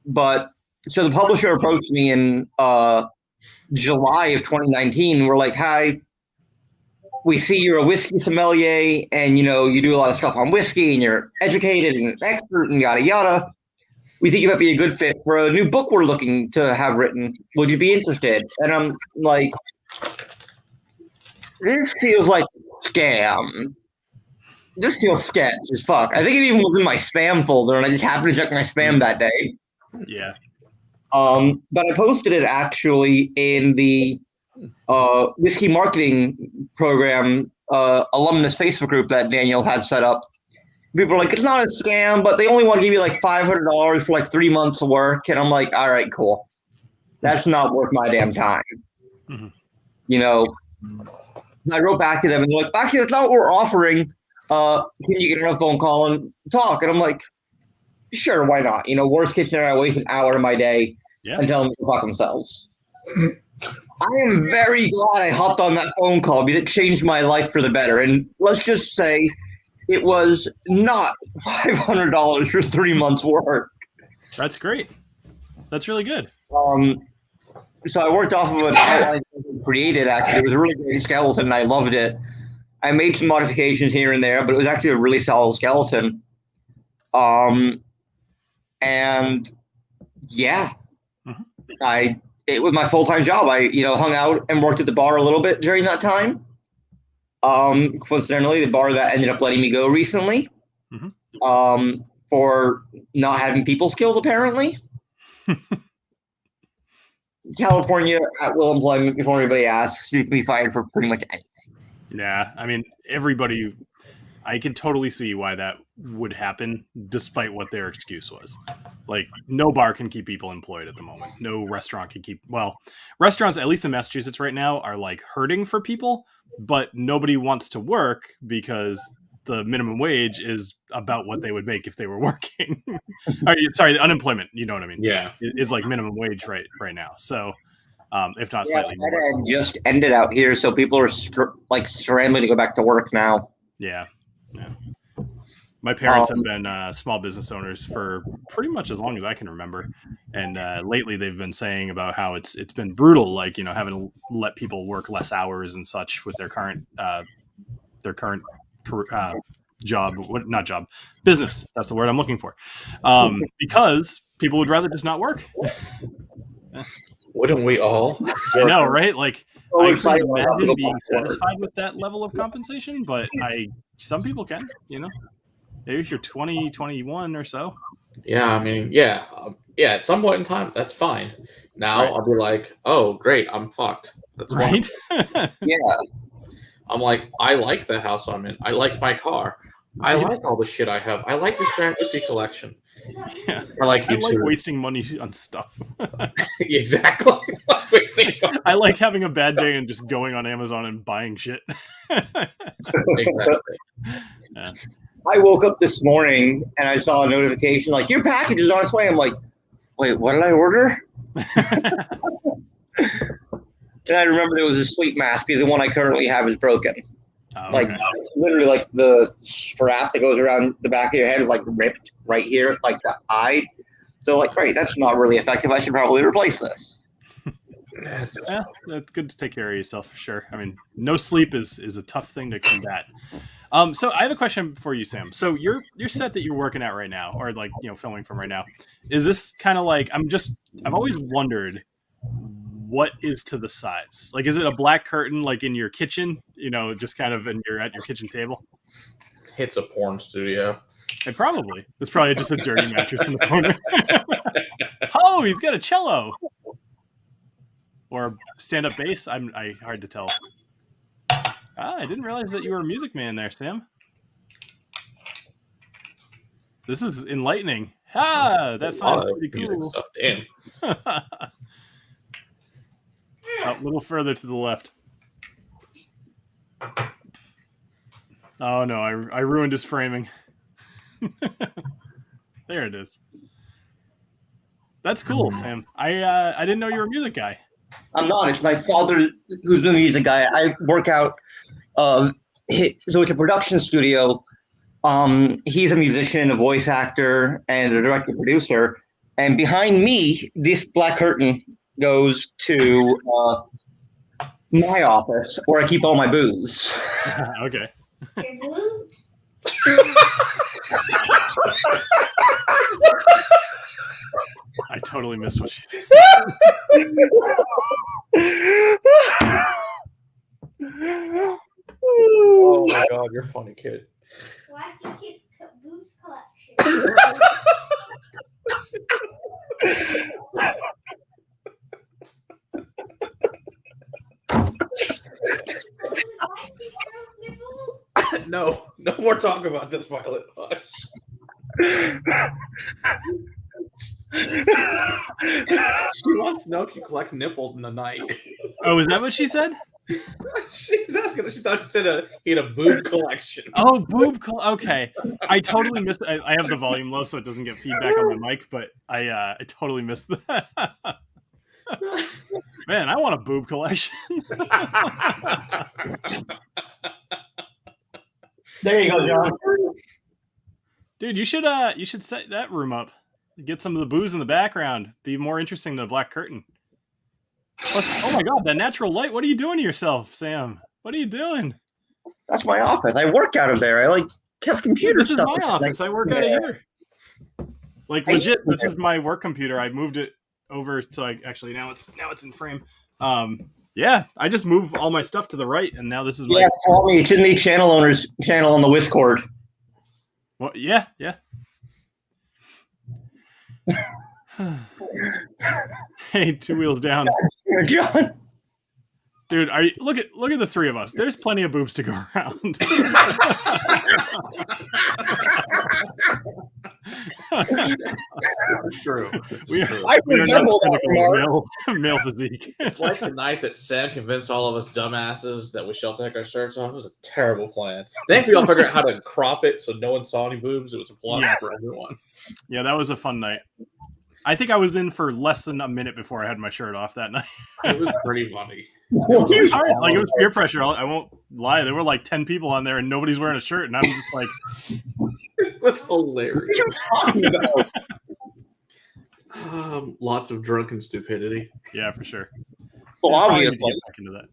But so the publisher approached me in July of 2019. We're like, "Hi, we see you're a whiskey sommelier, and you do a lot of stuff on whiskey, and you're educated and an expert, and yada yada. We think you might be a good fit for a new book we're looking to have written. Would you be interested?" And I'm like, this feels like a scam. This feels sketch as fuck. I think it even was in my spam folder, and I just happened to check my spam that day. Yeah. But I posted it actually in the whiskey marketing program alumnus Facebook group that Daniel had set up. People are like, it's not a scam, but they only want to give you like $500 for like 3 months of work. And I'm like, all right, cool. That's not worth my damn time. I wrote back to them and they're like, actually, that's not what we're offering. Can you get on a phone call and talk? And I'm like, sure, why not? Worst case scenario, I waste an hour of my day and tell them to fuck themselves. I am very glad I hopped on that phone call because it changed my life for the better. And let's just say it was not $500 for 3 months' work. That's great. That's really good. So I worked off of an outline created, actually. It was a really great skeleton, and I loved it. I made some modifications here and there, but it was actually a really solid skeleton. And yeah, it was my full-time job. I, hung out and worked at the bar a little bit during that time. Coincidentally, the bar that ended up letting me go recently, for not having people skills, apparently. California at will employment before anybody asks. You can be fired for pretty much anything. Yeah, I mean, everybody, I can totally see why that would happen, despite what their excuse was. Like, no bar can keep people employed at the moment. No restaurant can keep, restaurants, at least in Massachusetts right now, are like hurting for people, but nobody wants to work because the minimum wage is about what they would make if they were working. Sorry, the unemployment, you know what I mean? Yeah. Is like minimum wage right now. So, if not slightly more. It just ended out here, so people are scrambling to go back to work now. Yeah. My parents have been small business owners for pretty much as long as I can remember, and lately they've been saying about how it's been brutal, like having to let people work less hours and such with their current business. That's the word I'm looking for, because people would rather just not work. Wouldn't we all? I know, right? Like, So I excited couldn't about imagine the being popcorn. satisfied with that level of compensation, but some people can, you know? Maybe if you're 20, 21 or so. Yeah, I mean, yeah. At some point in time, that's fine. Now Right. I'll be like, oh, great, I'm fucked. That's Right? Yeah. I'm like, I like the house I'm in. I like my car. I like all the shit I have. I like this giant whiskey collection. Yeah. I like I you like too. wasting money on stuff. Exactly. I like having a bad day and just going on Amazon and buying shit. Exactly. Yeah. I woke up this morning and I saw a notification like your package is on its way. I'm like, wait, what did I order? And I remembered it was a sleep mask because the one I currently have is broken. Oh, Like okay. literally, like the strap that goes around the back of your head is like ripped right here, like the eye. So like, great, that's not really effective. I should probably replace this. Yes. Yeah, that's good to take care of yourself for sure. I mean, no sleep is a tough thing to combat. So I have a question for you, Sam. So your set that you're working at right now, or like filming from right now, is this kind of like I've always wondered what is to the sides. Like, is it a black curtain like in your kitchen? Just kind of, and you're at your kitchen table. It's a porn studio. And probably it's probably just a dirty mattress in the corner. Oh, he's got a cello or stand-up bass. I hard to tell. I didn't realize that you were a music man there, Sam. This is enlightening. That sounds pretty cool. Stuff. Damn. A little further to the left. Oh no, I ruined his framing. There it is. That's cool, Sam. I didn't know you were a music guy. I'm not. It's my father who's the music guy. I work out. So it's a production studio. He's a musician, a voice actor, and a director producer. And behind me, this black curtain goes to my office where I keep all my booze. Okay. I totally missed what she said. Oh my god, you're a funny kid. Why does he keep booze collection? No more talk about this, Violet. Hush. She wants to know if you collect nipples in the night. Oh, is that what she said? She was asking. She thought she said he had a boob collection. Oh, okay. I totally missed. I have the volume low so it doesn't get feedback on my mic, but I totally missed that. Man, I want a boob collection. There you go, John. Dude, you should set that room up. Get some of the booze in the background. Be more interesting than the black curtain. Plus, oh my god, that natural light. What are you doing to yourself, Sam? What are you doing? That's my office. I work out of there. I like have computer This is stuff. my office. I work out of here. Like legit, this is my work computer. I moved it over to now it's in frame. Yeah, I just move all my stuff to the right, and now this is my. Yeah, call me. It's in the channel owner's channel on the Discord. Well, yeah. Hey, two wheels down, John. dude. Look at the three of us. There's plenty of boobs to go around. It's true. I resemble that male physique. It's like the night that Sam convinced all of us dumbasses that we shall take our shirts off. It was a terrible plan. Thankfully, y'all figured out how to crop it so no one saw any boobs. It was a plus for everyone. Yeah, that was a fun night. I think I was in for less than a minute before I had my shirt off that night. It was pretty funny. It was hard. Like, it was peer pressure. I won't lie. There were like 10 people on there and nobody's wearing a shirt. And I'm just like... That's hilarious. What are you talking about? Lots of drunken stupidity. Yeah, for sure. Well, obviously. Get back into that.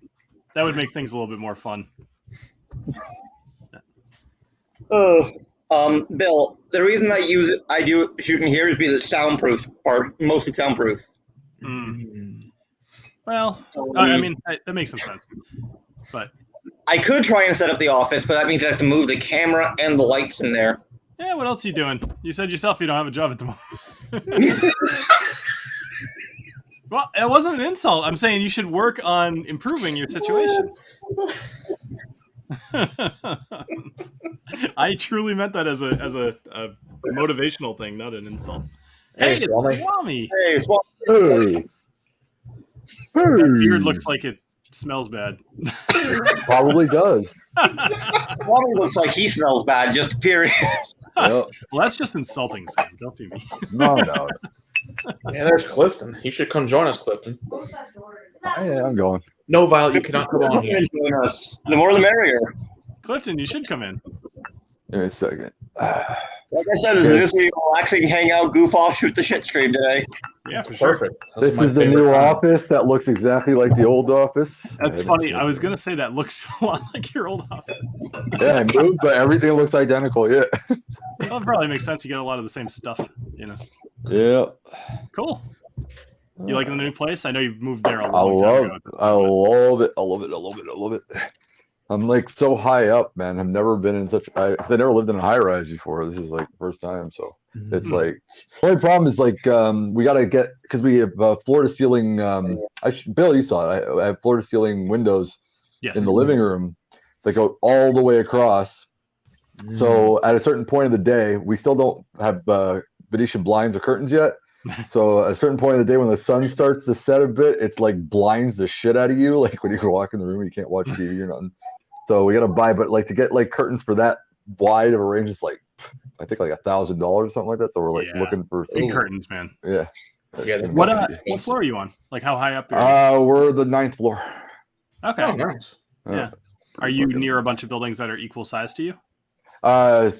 That would make things a little bit more fun. Bill, the reason I do shooting here is because it's soundproof, or mostly soundproof. Mm. Well, I mean, that makes some sense. But I could try and set up the office, but that means I have to move the camera and the lights in there. yeah, what else are you doing? You said yourself you don't have a job at the moment. Well, it wasn't an insult. I'm saying you should work on improving your situation. I truly meant that as a motivational thing, not an insult. Hey, it's Swami. Hey, well, Hey. That beard looks like it smells bad. Probably does. Swami looks like he smells bad, just period. Yep. Well, that's just insulting, Sam. Don't be mean. No. Yeah, there's Clifton. He should come join us, Clifton. Yeah, I'm going. No, Violet, you cannot come on here. Join us. The more the merrier. Clifton, you should come in. Give me a second. Like I said, this is just a relaxing, hang out, goof off, shoot the shit stream today. Yeah, for sure. Perfect. This is the new office that looks exactly like the old office. That's funny. I was gonna say that looks a lot like your old office. Yeah, I moved, but everything looks identical. Yeah. Well, it probably makes sense. You get a lot of the same stuff, you know. Yeah. Cool. You like the new place? I know you've moved there a I long time ago. love it. I love it. I'm like so high up, man. I've never been in such. Cause I never lived in a high rise before. This is like the first time, so it's like. The only problem is like we gotta get because we have floor to ceiling. Bill, you saw it. I have floor to ceiling windows Yes. in the living room that go all the way across. So at a certain point of the day, we still don't have Venetian blinds or curtains yet. So at a certain point of the day, when the sun starts to set a bit, it's like blinds the shit out of you. Like when you walk in the room, you can't watch TV or nothing. So we gotta buy, but like to get like curtains for that wide of a range, it's like I think like $1,000 or something like that. So we're like looking for big curtains, man. Yeah. Yeah. What floor are you on? Like how high up are you? We're the 9th floor. Okay. Oh, nice. Yeah. Are you near a bunch of buildings that are equal size to you? Yeah,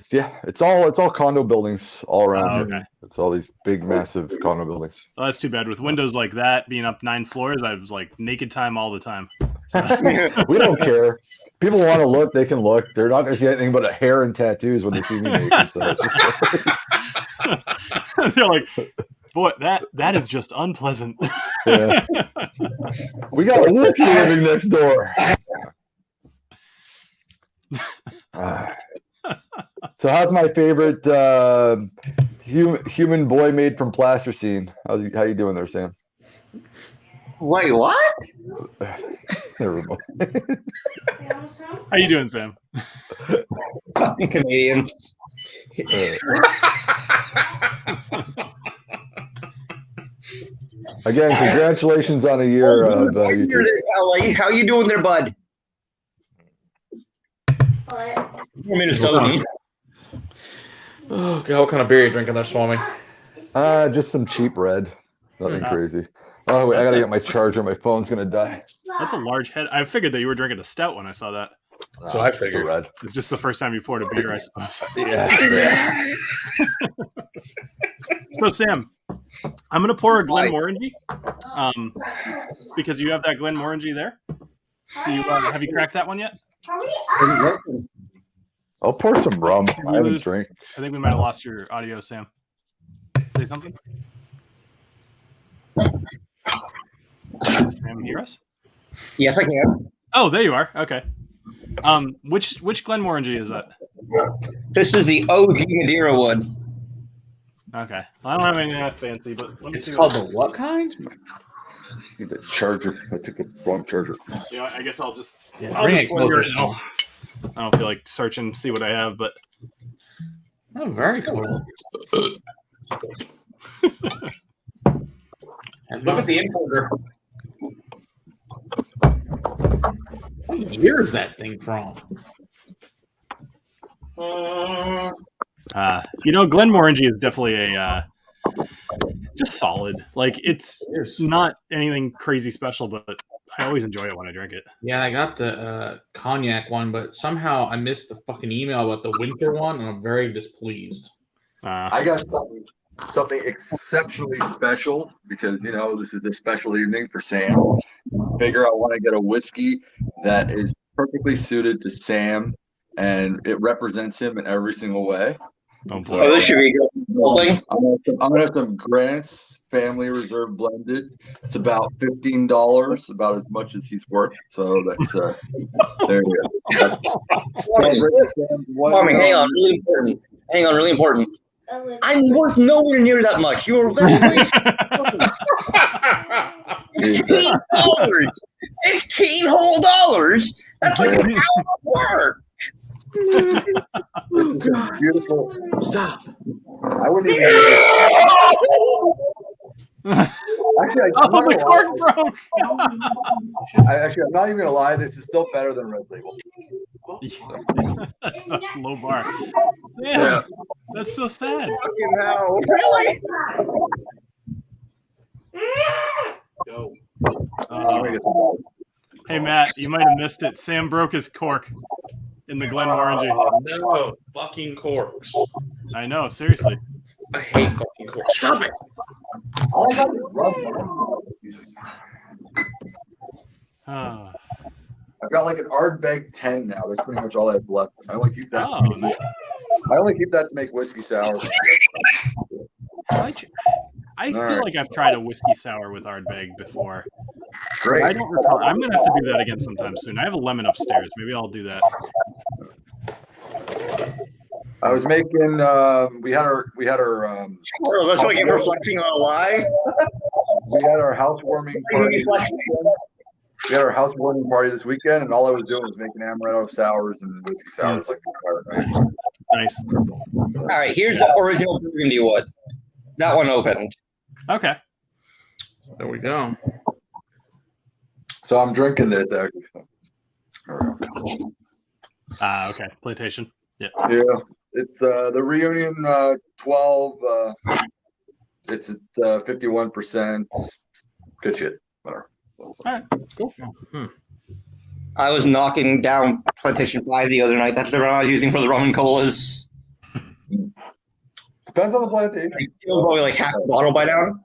it's all condo buildings all around Oh, here. okay. It's all these big, massive condo buildings. Well, that's too bad. With windows like that, being up 9 floors, I was like naked time all the time. So. We don't care. People want to look, they can look. They're not going to see anything but a hair and tattoos when they see me naked. So it's just They're like, boy, that is just unpleasant. yeah. We got a Wookiee living next door. So how's my favorite human boy made from plasticine? How you doing there, Sam? Wait, what? Never mind. How you doing, Sam? Fucking Canadians. Again, congratulations on a year of YouTube. LA. How you doing there, bud? Minnesota. Oh, God, what kind of beer are you drinking there, Swami? Just some cheap red. Nothing crazy. Oh, wait, I gotta get my charger. My phone's gonna die. That's a large head. I figured that you were drinking a stout when I saw that. So I It's a figured. red. It's just the first time you poured a beer, I suppose. Yeah. So, Sam, I'm going to pour a Glenmorangie because you have that Glenmorangie there. Do you have you cracked that one yet? I'll pour some rum. I haven't drank. I think we might have lost your audio, Sam. Say something. Sam, hear us? Yes, I can. Oh, there you are. Okay. Which Glenmorangie is that? This is the OG Madeira wood. Okay. Well, I don't have anything that fancy, but let me It's see. called the what kind? Need the charger. I took the wrong charger. You know, I guess I'll just. Yeah, I'll bring just it pour the closer. original. I don't feel like searching to see what I have, but Oh, very cool. Look at the importer. What year is that thing from? Glenmorangie is definitely a just solid. Like it's not anything crazy special, but I always enjoy it when I drink it. Yeah, I got the cognac one, but somehow I missed the fucking email about the winter one, and I'm very displeased. I got something exceptionally special because this is a special evening for Sam. Figure I want to get a whiskey that is perfectly suited to Sam, and it represents him in every single way. Oh boy! Oh, this should be good. holding. I'm gonna have some Grant's Family Reserve blended. It's about $15, about as much as he's worth. So that's there you go. That's Tommy, hang on, really important. Hang on, really important. I'm worth nowhere near that much. You're less $15. $15 whole. That's like an hour of work. It's beautiful. Stop. I wouldn't even. Actually, the cork broke. I'm not even gonna lie. This is still better than Red Label. That's a low bar. Sam, Yeah. that's so sad. Fucking hell. Really? Go. Hey, Matt, you might have missed it. Sam broke his cork in the Glenmorangie. Oh, no. Fucking corks. I know, seriously. I hate fucking corks. Stop it. All I got is rum. Ah. I've got like an Ardbeg 10 now. That's pretty much all I have left. I only keep that. Oh, nice. I only keep that to make whiskey sour. I feel like I've tried a whiskey sour with Ardbeg before. Great. I don't recall. I'm gonna have to do that again sometime soon. I have a lemon upstairs. Maybe I'll do that. I was making. We had our. Oh, that's like you're flexing on a lie. We had our housewarming party. We had our housewarming party this weekend, and all I was doing was making amaretto sours and whiskey sours like the entire night. Nice. All right, here's the original Burgundy wood. That one opened. Okay. There we go. So I'm drinking this actually. Okay. Plantation. Yeah. Yeah, it's the Reunion 12. It's at 51%. Good shit. Whatever. All right. Cool. I was knocking down Plantation 5 the other night. That's the rum I was using for the rum and colas. Depends on the plantation. I feel probably like half a bottle by now.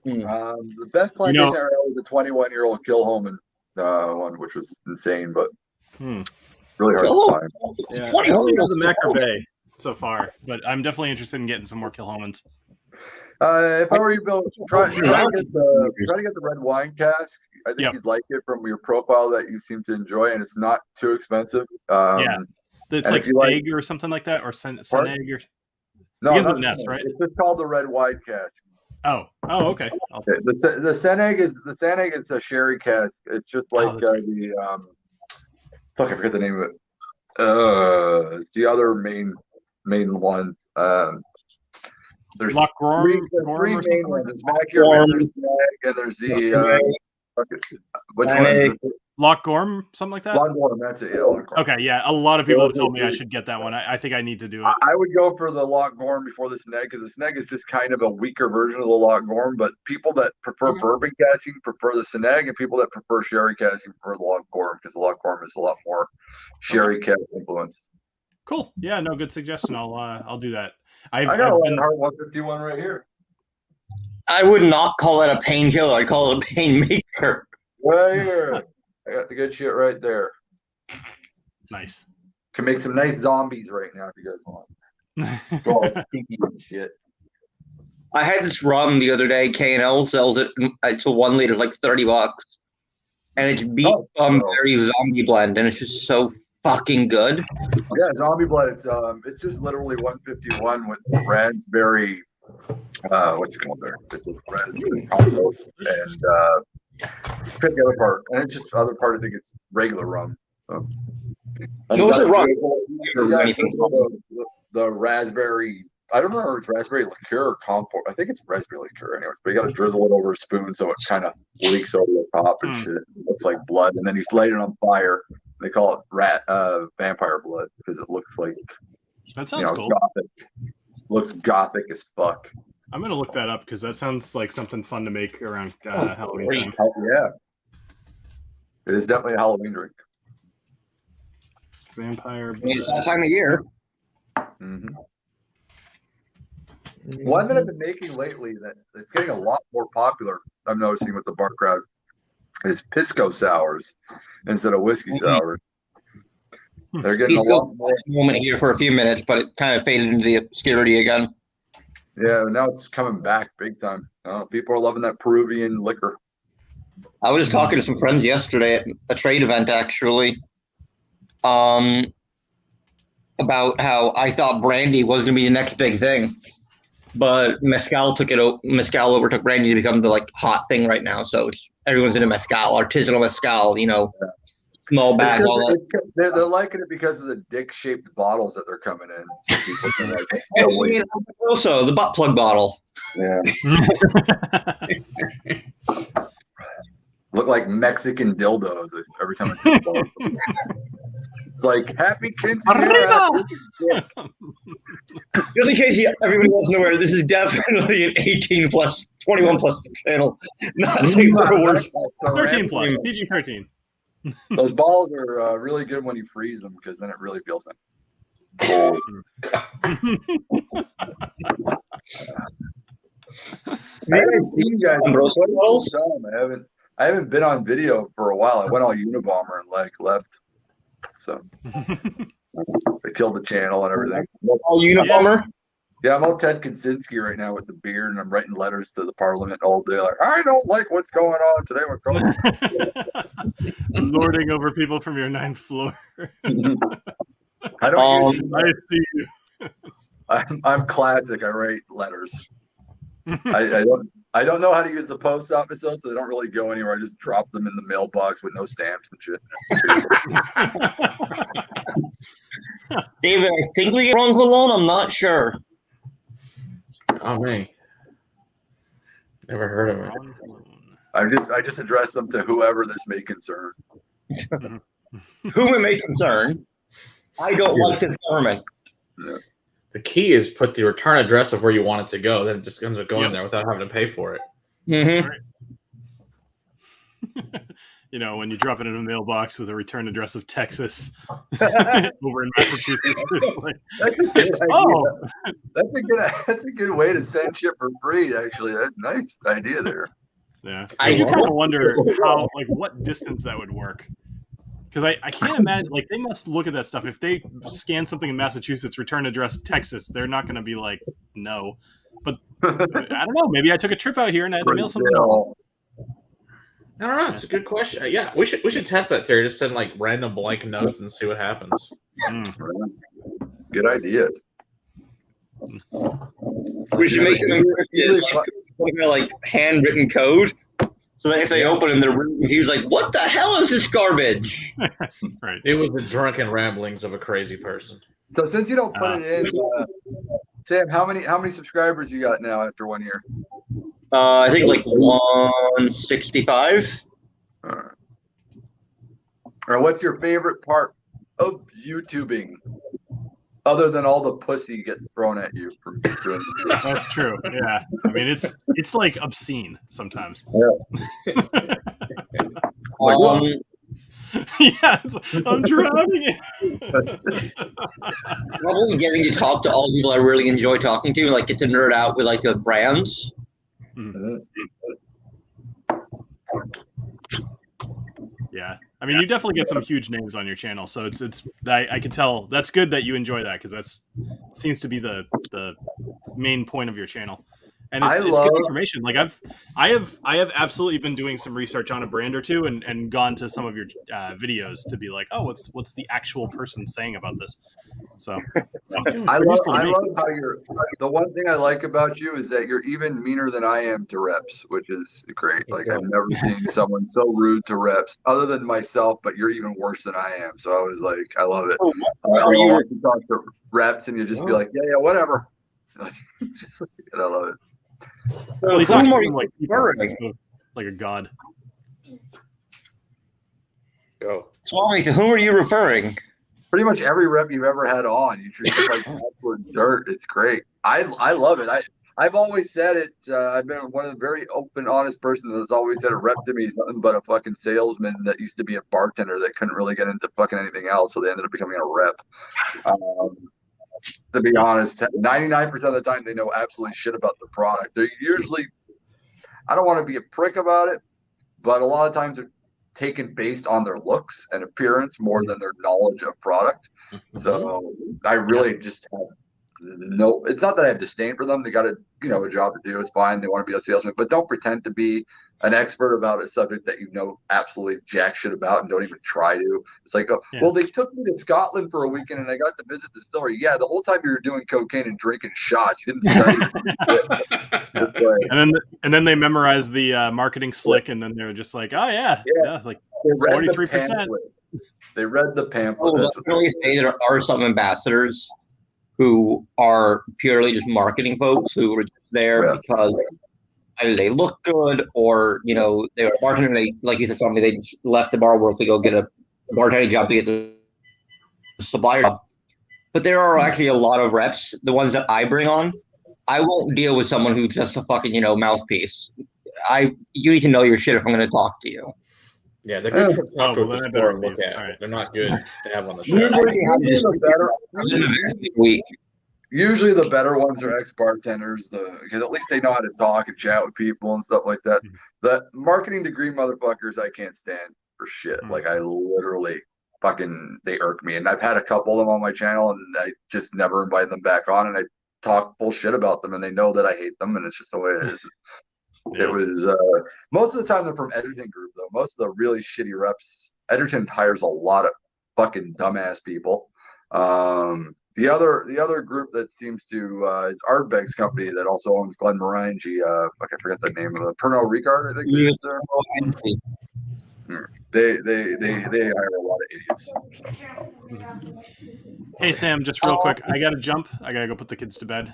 The best plantation I was a 21-year-old Kilhoman one, which was insane, but really hard to find. Yeah. I only know the Macrobay so far, but I'm definitely interested in getting some more Kilhomans. If I were you, Bill, try to get the red wine cask. I think you'd like it from your profile that you seem to enjoy, and it's not too expensive. It's like Stag or something like that, or Seneg or no, not not Nest, right? It's just called the red wine cask. Oh, okay. The Seneg is a sherry cask. It's just like the fuck, I forget the name of it. It's the other main one. There's Loch three main ones. There's Macurus, there's Snag, and there's the which one? Loch Gorm, something like that? Loch Gorm, that's it. Yeah, Loch Gorm. Okay, yeah. A lot of people have told me I should get that one. I think I need to do it. I would go for the Loch Gorm before the Snag, because the Snag is just kind of a weaker version of the Loch Gorm, but people that prefer bourbon casting prefer the Snag, and people that prefer sherry casting prefer the Loch Gorm, because the Loch Gorm is a lot more sherry cast influence. Cool. Yeah, no, good suggestion. I'll do that. I got a Heart 151 right here. I would not call it a painkiller. I'd call it a pain maker. Right here. I got the good shit right there. Nice. Can make some nice zombies right now if you guys want. Go all stinky and shit. I had this rum the other day. K&L sells it. It's a 1 liter, like $30, and it's beat berry zombie blend, and it's just so fucking good. Yeah, zombie blood. It's just literally 151 with raspberry. What's it called there? It's a raspberry combo, and pick the other part, and it's just the other part. I think it's regular rum. So. No, it's a rum. The raspberry. I don't know if it's raspberry liqueur or compote. I think it's raspberry liqueur, anyways. But you got to drizzle it over a spoon so it kind of leaks over the top and shit. It's like blood, and then you light it on fire. They call it vampire blood because it looks like that sounds cool. Gothic. Looks gothic as fuck. I'm gonna look that up because that sounds like something fun to make around Halloween time. Yeah, it is definitely a Halloween drink. Vampire blood. It's that time of year. Mm-hmm. One that I've been making lately that it's getting a lot more popular. I'm noticing with the bar crowd is pisco sours instead of whiskey sours. They're getting a He's lot more. moment here for a few minutes, but it kind of faded into the obscurity again. Yeah, now it's coming back big time. People are loving that Peruvian liquor. I was just talking to some friends yesterday at a trade event, actually, about how I thought brandy was going to be the next big thing, but mezcal overtook brandy to become the hot thing right now. So everyone's into mezcal, artisanal mezcal, small bag, all that. They're liking it because of the dick-shaped bottles that they're coming in. So people can Also, the butt plug bottle. Yeah. Look like Mexican dildos every time I see a bottle. It's like happy quinceañera. Just in case everybody wasn't aware, this is definitely an 18 plus, 21 plus channel. Not safe for worse. 13 plus, PG-13. Those balls are really good when you freeze them because then it really feels like. I haven't seen you guys. I haven't been on video for a while. I went all Unabomber and left. So they killed the channel and everything. All Unabomber? Yeah, I'm all Ted Kaczynski right now with the beard, and I'm writing letters to the Parliament all day. Like, I don't like what's going on today. We're lording over people from your 9th floor. I don't. I see you. I'm classic. I write letters. I don't know how to use the post office though, so they don't really go anywhere. I just drop them in the mailbox with no stamps and shit. David, I think we get wrong cologne. I'm not sure. Oh me. Never heard of it. I just address them to whoever this may concern. Whom it may concern. I don't like the government. Yeah. The key is put the return address of where you want it to go. Then it just ends up going there without having to pay for it. Mm-hmm. When you drop it in a mailbox with a return address of Texas over in Massachusetts. That's a good idea. That's a good way to send shit for free, actually. That's a nice idea there. Yeah. I do kind of wonder how, what distance that would work. Because I can't imagine, they must look at that stuff. If they scan something in Massachusetts, return address Texas, they're not going to be like, no. But I don't know. Maybe I took a trip out here and I had to mail something else. I don't know. It's a good question. Yeah, we should test that theory. Just send random blank notes and see what happens. Good ideas. We should make them handwritten code, so that if they open them, they're really confused. Like, what the hell is this garbage? Right. It was the drunken ramblings of a crazy person. So since you don't put it in, Sam, how many subscribers you got now after 1 year? I think 165. All right. What's your favorite part of YouTubing, other than all the pussy gets thrown at you from doing it? That's true. Yeah. I mean, it's obscene sometimes. Yeah. Yeah, I'm drowning it. Probably getting to talk to all the people I really enjoy talking to, get to nerd out with the brands. Yeah, I mean, you definitely get some huge names on your channel, so it's I can tell that's good that you enjoy that, because that's seems to be the main point of your channel, and it's good information. I have absolutely been doing some research on a brand or two, and gone to some of your videos to be like, oh, what's the actual person saying about this? So I love how the one thing I like about you is that you're even meaner than I am to reps, which is great. I've never seen someone so rude to reps other than myself, but you're even worse than I am. So I was like, I love it. Are you like to talk to reps and you just be like, yeah, whatever. I love it. Well, he talks to them like a god. Go. Swami, to whom are you referring? Pretty much every rep you've ever had on, you treat it like absolute dirt. It's great. I love it. I've always said it. I've been one of the very open, honest person that's always said a rep to me is nothing but a fucking salesman that used to be a bartender that couldn't really get into fucking anything else, so they ended up becoming a rep. To be honest, 99% of the time they know absolutely shit about the product. They're usually, I don't want to be a prick about it, but a lot of times they're taken based on their looks and appearance more than their knowledge of product. So I really just have no. It's not that I have disdain for them. They got a job to do. It's fine. They want to be a salesman, but don't pretend to be an expert about a subject that you know absolutely jack shit about and don't even try to. It's like, well, they took me to Scotland for a weekend and I got to visit the distillery. Yeah, the whole time you were doing cocaine and drinking shots, you didn't study. It's like, and then they memorized the marketing slick, and then they were just like, oh yeah, like 43%. They read the pamphlet. Oh, let's really say there are some ambassadors who are purely just marketing folks who are just there because either they look good or they were bartending. They, like you said, somebody they just left the bar world to go get a bartending job to get the supplier job. But there are actually a lot of reps. The ones that I bring on, I won't deal with someone who's just a fucking mouthpiece. You need to know your shit if I'm going to talk to you. Yeah, they're good to talk to at the store and look at. Right. They're not good to have on the show. Usually the better ones are ex-bartenders, because at least they know how to talk and chat with people and stuff like that. The marketing degree motherfuckers I can't stand for shit. Like I literally they irk me. And I've had a couple of them on my channel and I just never invited them back on, and I talk bullshit about them and they know that I hate them, and it's just the way it is. It was most of the time they're from Edgerton Group though. Most of the really shitty reps, Edgerton hires a lot of fucking dumbass people. The other group that seems to is Ardbeg's company that also owns Glenmorangie. I forget the name of it. Pernod Ricard, I think. They hire a lot of idiots. Hey Sam, just real quick, I gotta jump. I gotta go put the kids to bed.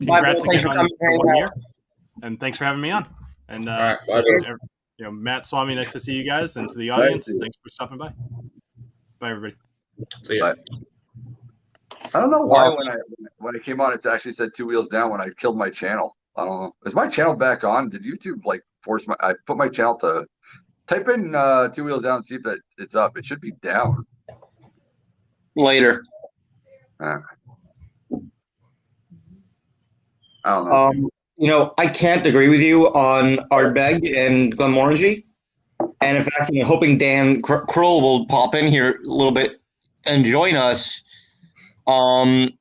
Congrats again on 1 year. And thanks for having me on. And Matt, Swami, nice to see you guys. And to the audience, thanks for stopping by. Bye, everybody. See ya. I don't know why when I came on, it actually said 2 wheels down when I killed my channel. I don't know. Is my channel back on? Did YouTube force I put my channel to type in 2 wheels down and see if it's up. It should be down. Later. I don't know. I can't agree with you on Ardbeg and Glenmorangie. And in fact, I'm hoping Dan Kroll will pop in here a little bit and join us. Dan,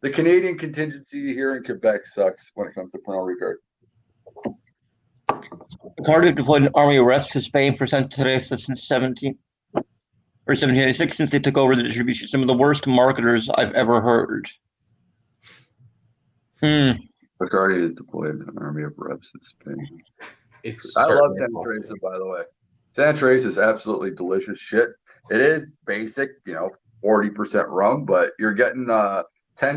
the Canadian contingency here in Quebec sucks when it comes to Pernod Ricard. Cardiff deployed an army of reps to Spain for Santa Teresa since 1786 since they took over the distribution. Some of the worst marketers I've ever heard. Bacardi has deployed an army of reps in Spain. I love Santa Teresa, by the way. Santa Teresa is absolutely delicious shit. It is basic, 40% rum, but you're getting 10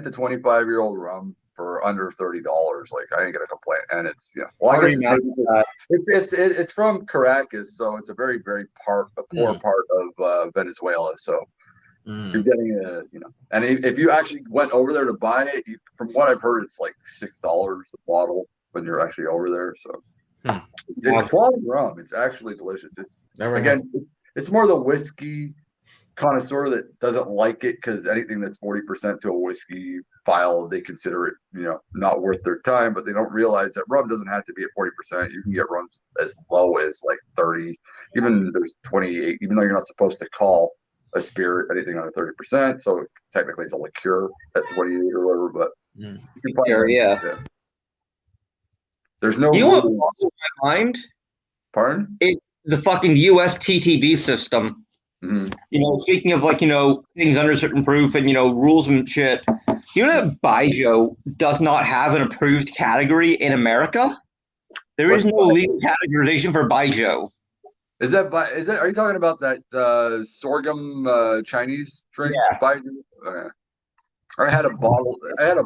to 25-year-old rum for under $30. Like I ain't gonna complain. And it's it's from Caracas, so it's a very, very poor part of Venezuela. So you're getting and if you actually went over there to buy it, from what I've heard, it's like $6 a bottle when you're actually over there. So it's quality rum. It's actually delicious. It's more the whiskey connoisseur that doesn't like it, because anything that's 40% to a whiskey file, they consider it not worth their time. But they don't realize that rum doesn't have to be at 40%. You can get rum as low as like 30, even there's 28, even though you're not supposed to call a spirit anything under 30%. So technically it's a liqueur at 28 or whatever, but you can find there's no what blows my mind? Pardon? It's the fucking US TTB system. Speaking of things under certain proof and rules and shit, that Baijiu does not have an approved category in America? There is no legal categorization for Baijiu. Are you talking about that sorghum Chinese drink? Yeah. Baijiu? I had a bottle of that.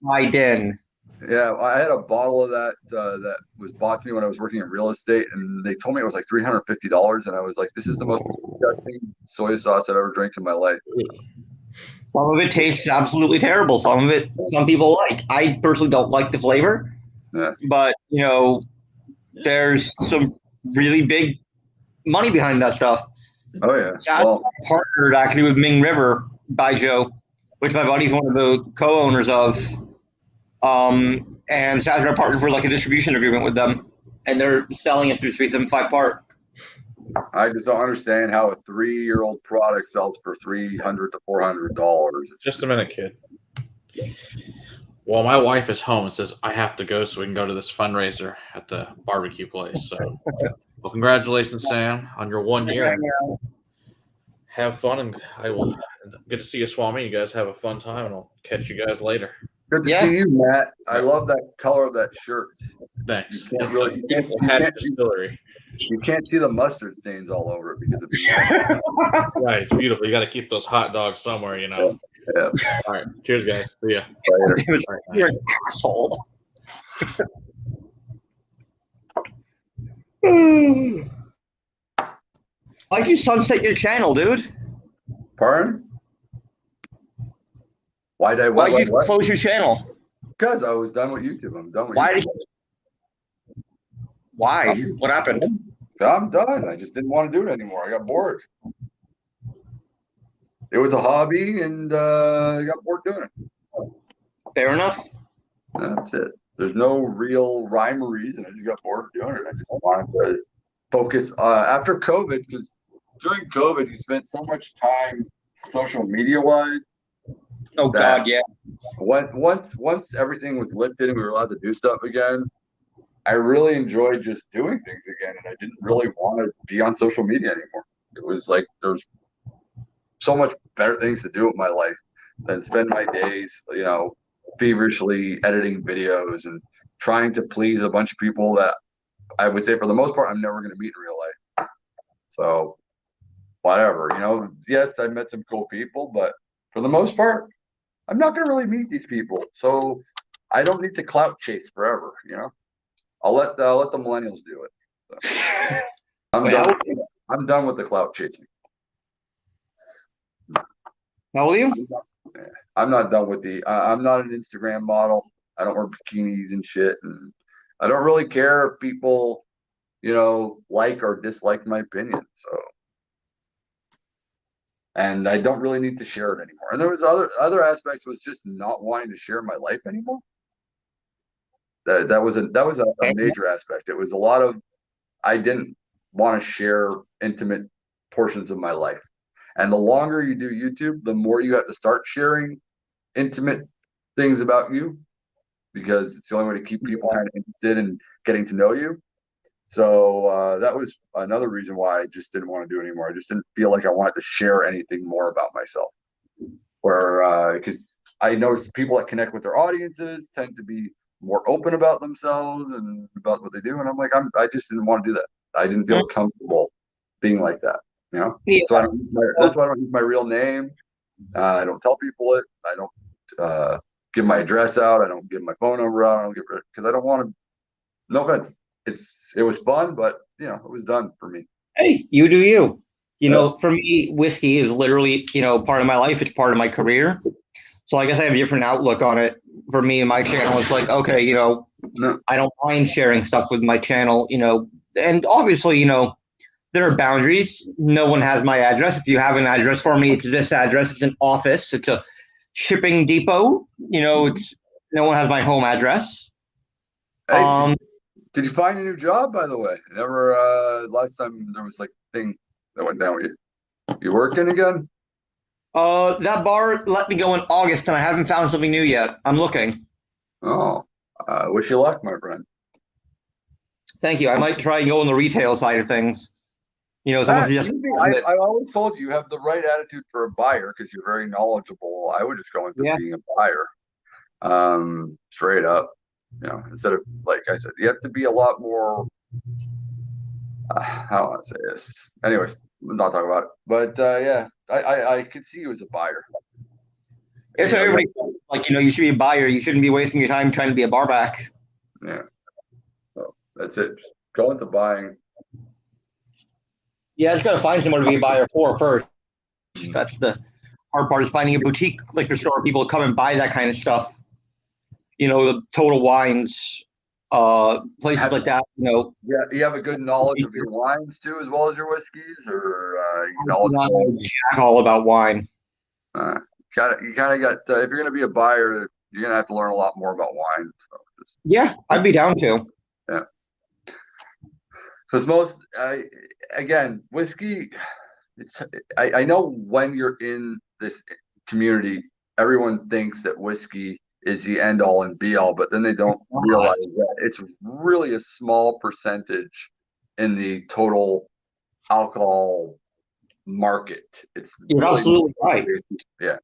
Biden. Yeah, I had a bottle of that that was bought to me when I was working in real estate, and they told me it was like $350, and I was like, "This is the most disgusting soy sauce I've ever drank in my life." Some of it tastes absolutely terrible. Some people like. I personally don't like the flavor, but there's some really big money behind that stuff. Oh yeah, partnered actually with Ming River Baijiu, which my buddy's one of the co-owners of. And Sasra partnered for like a distribution agreement with them, and they're selling it through 375 Park. I just don't understand how a 3-year-old product sells for $300 to $400. Just a minute, kid. Well, my wife is home and says I have to go so we can go to this fundraiser at the barbecue place. So, well, congratulations, Sam, on your 1 year. Have fun, and I will get to see you, Swami. You guys have a fun time, and I'll catch you guys later. Good to see you, Matt. I love that color of that shirt. Thanks. You can't It's a beautiful hash distillery. You can't see the mustard stains all over it because of Right, it's beautiful. You got to keep those hot dogs somewhere, you know. Yeah. All right, cheers, guys. See ya. Later. You're an asshole. Why'd you sunset your channel, dude? Pardon? Why'd you close your channel? Because I was done with YouTube. I'm done with Why YouTube. Why? What happened? I'm done. I just didn't want to do it anymore. I got bored. It was a hobby, and I got bored doing it. Fair enough. That's it. There's no real rhyme or reason. I just got bored doing it. I just wanted to focus after COVID, because during COVID, you spent so much time social media wise. Oh God, yeah. Once everything was lifted and we were allowed to do stuff again, I really enjoyed just doing things again, and I didn't really want to be on social media anymore. It was like there's so much better things to do with my life than spend my days, feverishly editing videos and trying to please a bunch of people that I would say for the most part I'm never going to meet in real life. So whatever, yes, I met some cool people, but for the most part, I'm not going to really meet these people. So I don't need to clout chase forever, I'll let the millennials do it. So, I'm done with the clout chasing. How old are you? I'm not done with I'm not an Instagram model. I don't wear bikinis and shit, and I don't really care if people, like or dislike my opinion. So, and I don't really need to share it anymore. And there was other aspects was just not wanting to share my life anymore. That was a major aspect. It was a lot of I didn't want to share intimate portions of my life. And the longer you do YouTube, the more you have to start sharing intimate things about you, because it's the only way to keep people kind of interested in getting to know you. So that was another reason why I just didn't want to do it anymore. I just didn't feel like I wanted to share anything more about myself. Because I noticed people that connect with their audiences tend to be more open about themselves and about what they do. And I'm like, I just didn't want to do that. I didn't feel comfortable being like that. Yeah. So that's why I don't use my real name. I don't tell people it. I don't give my address out. I don't give my phone number out. I don't because I don't want to. No offense. It was fun, but it was done for me. Hey, you do you. For me, whiskey is literally part of my life. It's part of my career. So I guess I have a different outlook on it. For me and my channel, it's like, okay, I don't mind sharing stuff with my channel. And obviously, there are boundaries. No one has my address. If you have an address for me, it's this address. It's an office. It's a shipping depot. It's no one has my home address. Hey, did you find a new job, by the way? Never. Last time there was like a thing that went down with you. You working again? That bar let me go in August, and I haven't found something new yet. I'm looking. Oh, wish you luck, my friend. Thank you. I might try and go on the retail side of things. I always told you have the right attitude for a buyer because you're very knowledgeable. I would just go into being a buyer, straight up. Instead of, like I said, you have to be a lot more. I don't want to say this. Anyways, I'm not talking about it. But yeah, I could see you as a buyer. That's what everybody says. Like, you should be a buyer. You shouldn't be wasting your time trying to be a barback. Yeah. So that's it. Just go into buying. Yeah, I just got to find someone to be a buyer for first. That's the hard part, is finding a boutique liquor store people to come and buy that kind of stuff. The Total Wines, places like that. Yeah, you have a good knowledge of your wines too, as well as your whiskeys, or all about wine. You kind of got. If you're going to be a buyer, you're gonna have to learn a lot more about wine. So Yeah, I'd be down to. because again, whiskey. I know when you're in this community, everyone thinks that whiskey is the end all and be all, but then they don't realize that it's really a small percentage in the total alcohol market. It's You're really absolutely right. Yeah.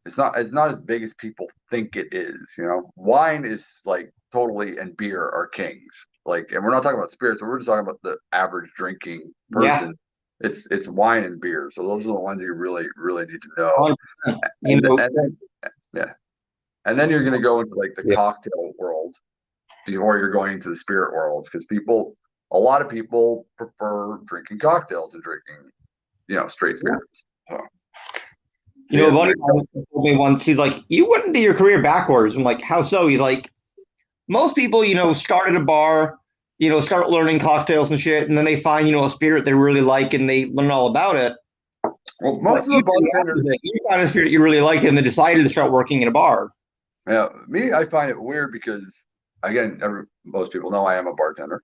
It's not as big as people think it is, you know. Wine is like totally, and beer are kings. Like, and we're not talking about spirits, we're just talking about the average drinking person. It's wine and beer. So those are the ones you really, really need to know. 100%. You know, And then you're gonna go into like the Yeah. cocktail world before you're going into the spirit world, because a lot of people prefer drinking cocktails and drinking, straight spirits. So, a buddy of mine told me once, he's like, you wouldn't do your career backwards. I'm like, how so? He's like, most people, start at a bar, start learning cocktails and shit, and then they find, a spirit they really like and they learn all about it. well, most of the bartenders, you found a spirit you really liked and then decided to start working in a bar. yeah, I find it weird because, again, most people know I am a bartender.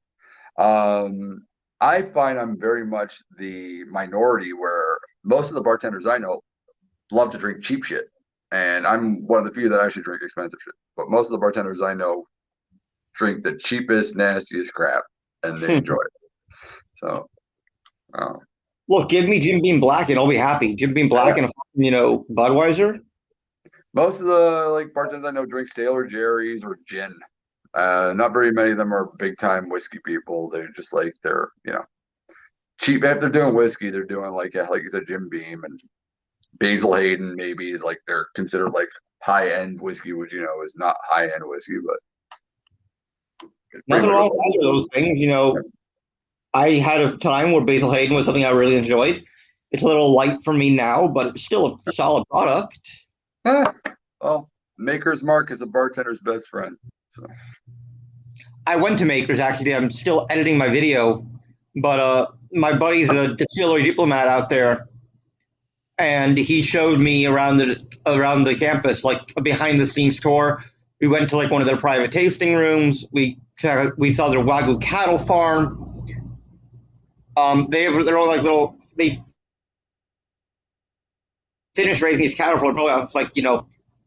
I find I'm very much the minority where most of the bartenders I know love to drink cheap shit. And I'm one of the few that actually drink expensive shit. But most of the bartenders I know drink the cheapest, nastiest crap, and they enjoy it. So, look, give me Jim Beam Black and I'll be happy. Jim Beam Black and Budweiser. Most of the bartenders I know drink Sailor Jerry's or gin. Not very many of them are big time whiskey people. They're just they're cheap. If they're doing whiskey, they're doing like you said, Jim Beam and Basil Hayden. Maybe is they're considered high end whiskey, which is not high end whiskey, but nothing wrong with either of those things. I had a time where Basil Hayden was something I really enjoyed. It's a little light for me now, but it's still a solid product. Well, Maker's Mark is a bartender's best friend. So I went to Maker's actually. I'm still editing my video, but my buddy's a distillery diplomat out there, and he showed me around the campus, a behind the scenes tour. We went to one of their private tasting rooms. We saw their Wagyu cattle farm. They finished raising these cattle for probably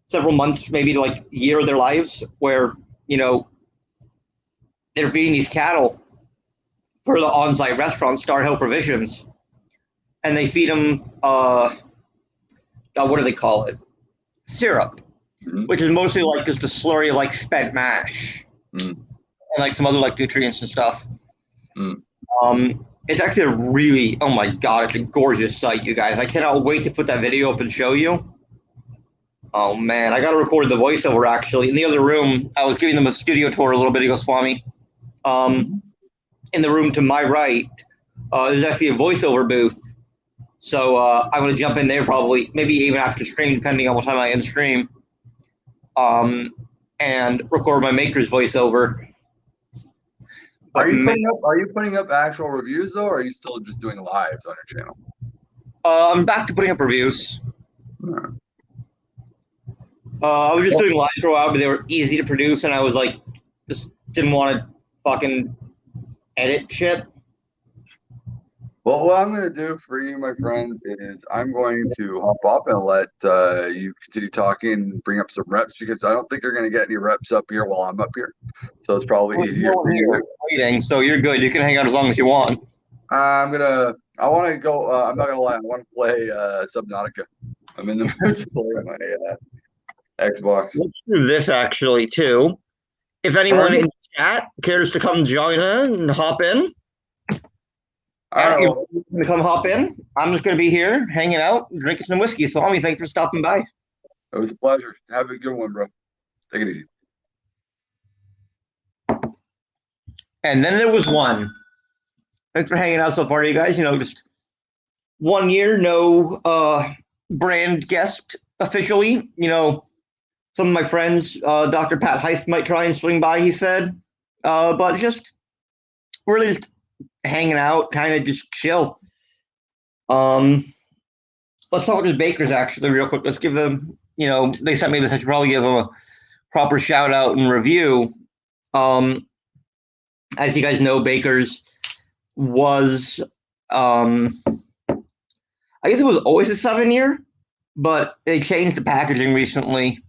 several months, maybe a year of their lives, where they're feeding these cattle for the on-site restaurant, Star Hill Provisions, and they feed them what do they call it? Syrup, which is mostly just a slurry of spent mash and some other nutrients and stuff. It's actually a really, oh my god, it's a gorgeous sight, you guys. I cannot wait to put that video up and show you. Oh man, I got to record the voiceover actually. In the other room, I was giving them a studio tour a little bit ago, Swami. In the room to my right, there's actually a voiceover booth. So I'm going to jump in there probably, maybe even after stream, depending on what time I end stream, and record my Maker's voiceover. Are you putting up actual reviews though, or are you still just doing lives on your channel? I'm back to putting up reviews. I was just doing lives for a while, but they were easy to produce, and I was just didn't want to fucking edit shit. Well, what I'm going to do for you, my friend, is I'm going to hop off and let you continue talking and bring up some reps, because I don't think you're going to get any reps up here while I'm up here. So it's probably easier for you. Waiting, so you're good. You can hang out as long as you want. I want to go. I'm not going to lie. I want to play Subnautica. I'm in the mood to play on my Xbox. Let's do this actually, too. If anyone in the chat cares to come join in and hop in, you're going to come hop in. I'm just going to be here hanging out, drinking some whiskey. So, Swami, thanks for stopping by. It was a pleasure. Have a good one, bro. Take it easy. And then there was one. Thanks for hanging out so far, you guys. Just 1 year, no brand guest officially. Some of my friends, Dr. Pat Heist might try and swing by, he said. But just really just hanging out, kind of just chill. Let's talk about the bakers actually real quick. Let's give them, they sent me this. I should probably give them proper shout out and review. As you guys know, Baker's was, I guess it was always a 7-year, but they changed the packaging recently,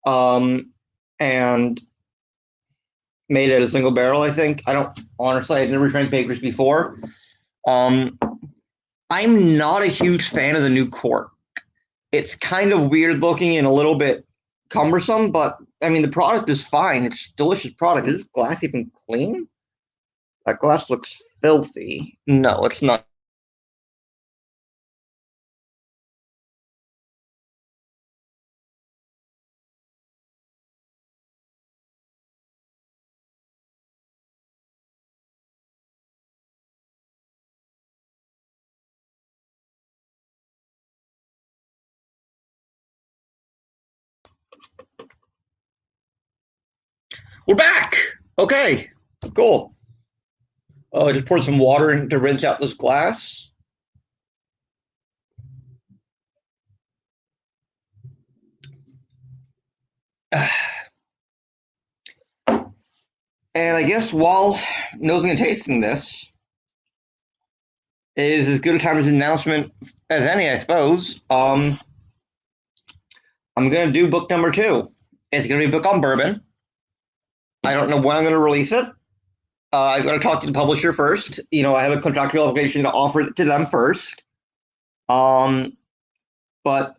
and made it a single barrel. I think I've never drank Baker's before. I'm not a huge fan of the new cork. It's kind of weird looking and a little bit cumbersome, but I mean the product is fine. It's a delicious product. Is this glass even clean? That glass looks filthy. No, it's not. We're back. Okay, cool. Just poured some water in to rinse out this glass. And I guess while nosing and tasting this is as good a time as an announcement as any, I suppose. I'm going to do book number 2. It's going to be a book on bourbon. I don't know when I'm going to release it. I've got to talk to the publisher first. I have a contractual obligation to offer it to them first. But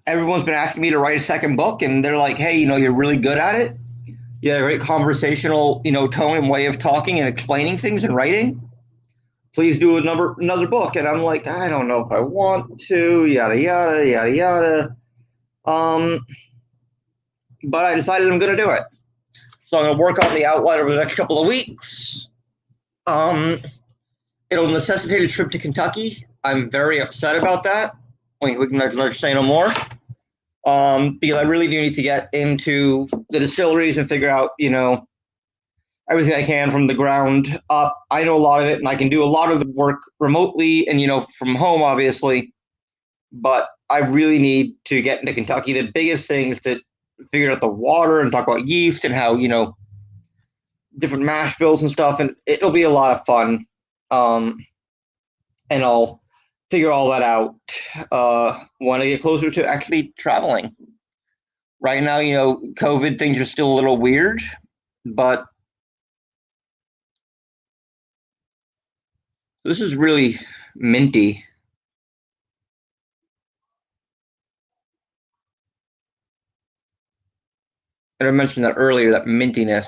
everyone's been asking me to write a second book, and they're like, hey, you're really good at it. You have a great conversational, tone and way of talking and explaining things and writing. Please do another book. And I'm like, I don't know if I want to, yada, yada, yada, yada. But I decided I'm going to do it. So I'm going to work on the outline over the next couple of weeks. It'll necessitate a trip to Kentucky. I'm very upset about that. We can say no more. Because I really do need to get into the distilleries and figure out, everything I can from the ground up. I know a lot of it, and I can do a lot of the work remotely and, from home, obviously. But I really need to get into Kentucky. The biggest thing is to figure out the water and talk about yeast and how, different mash bills and stuff. And it'll be a lot of fun. And I'll figure all that out when I get closer to actually traveling. Right now, COVID things are still a little weird, but this is really minty. And I mentioned that earlier, that mintiness.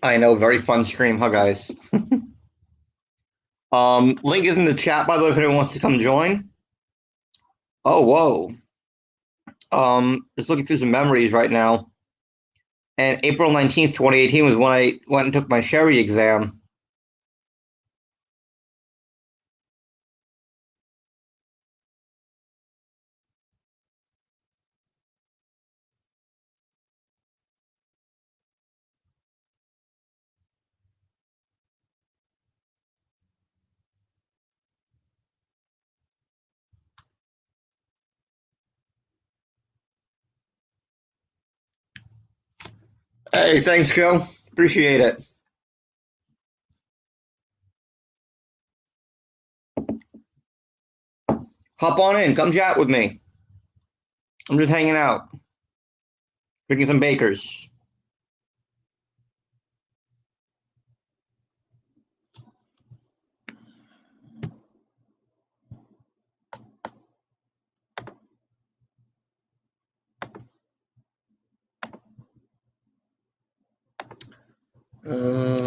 I know, very fun stream, huh, guys? Link is in the chat, by the way, if anyone wants to come join. Oh, whoa. Just looking through some memories right now. And April 19th, 2018 was when I went and took my sherry exam. Hey, thanks, Joe. Appreciate it. Hop on in. Come chat with me. I'm just hanging out. Drinking some Bakers.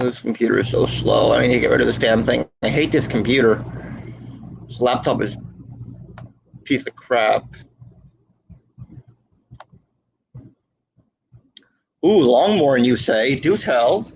this computer is so slow. I need to get rid of this damn thing. I hate this computer. This laptop is a piece of crap. Ooh, Longmorn, you say? Do tell.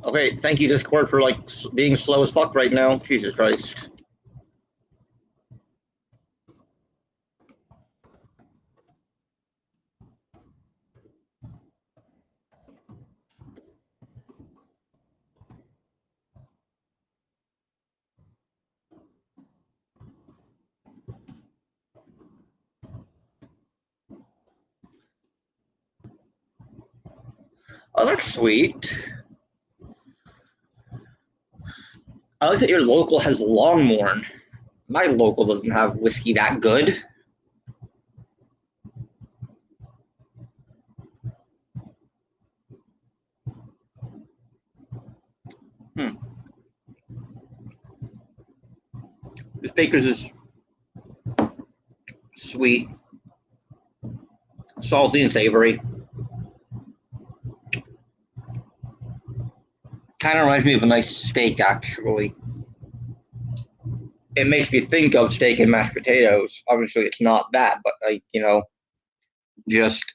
Okay, thank you, Discord, for like being slow as fuck right now. Jesus Christ. Oh, that's sweet. I like that your local has Longmorn. My local doesn't have whiskey that good. This Baker's is sweet, salty, and savory. Kind of reminds me of a nice steak, actually. It makes me think of steak and mashed potatoes. Obviously, it's not that, but like, you know, just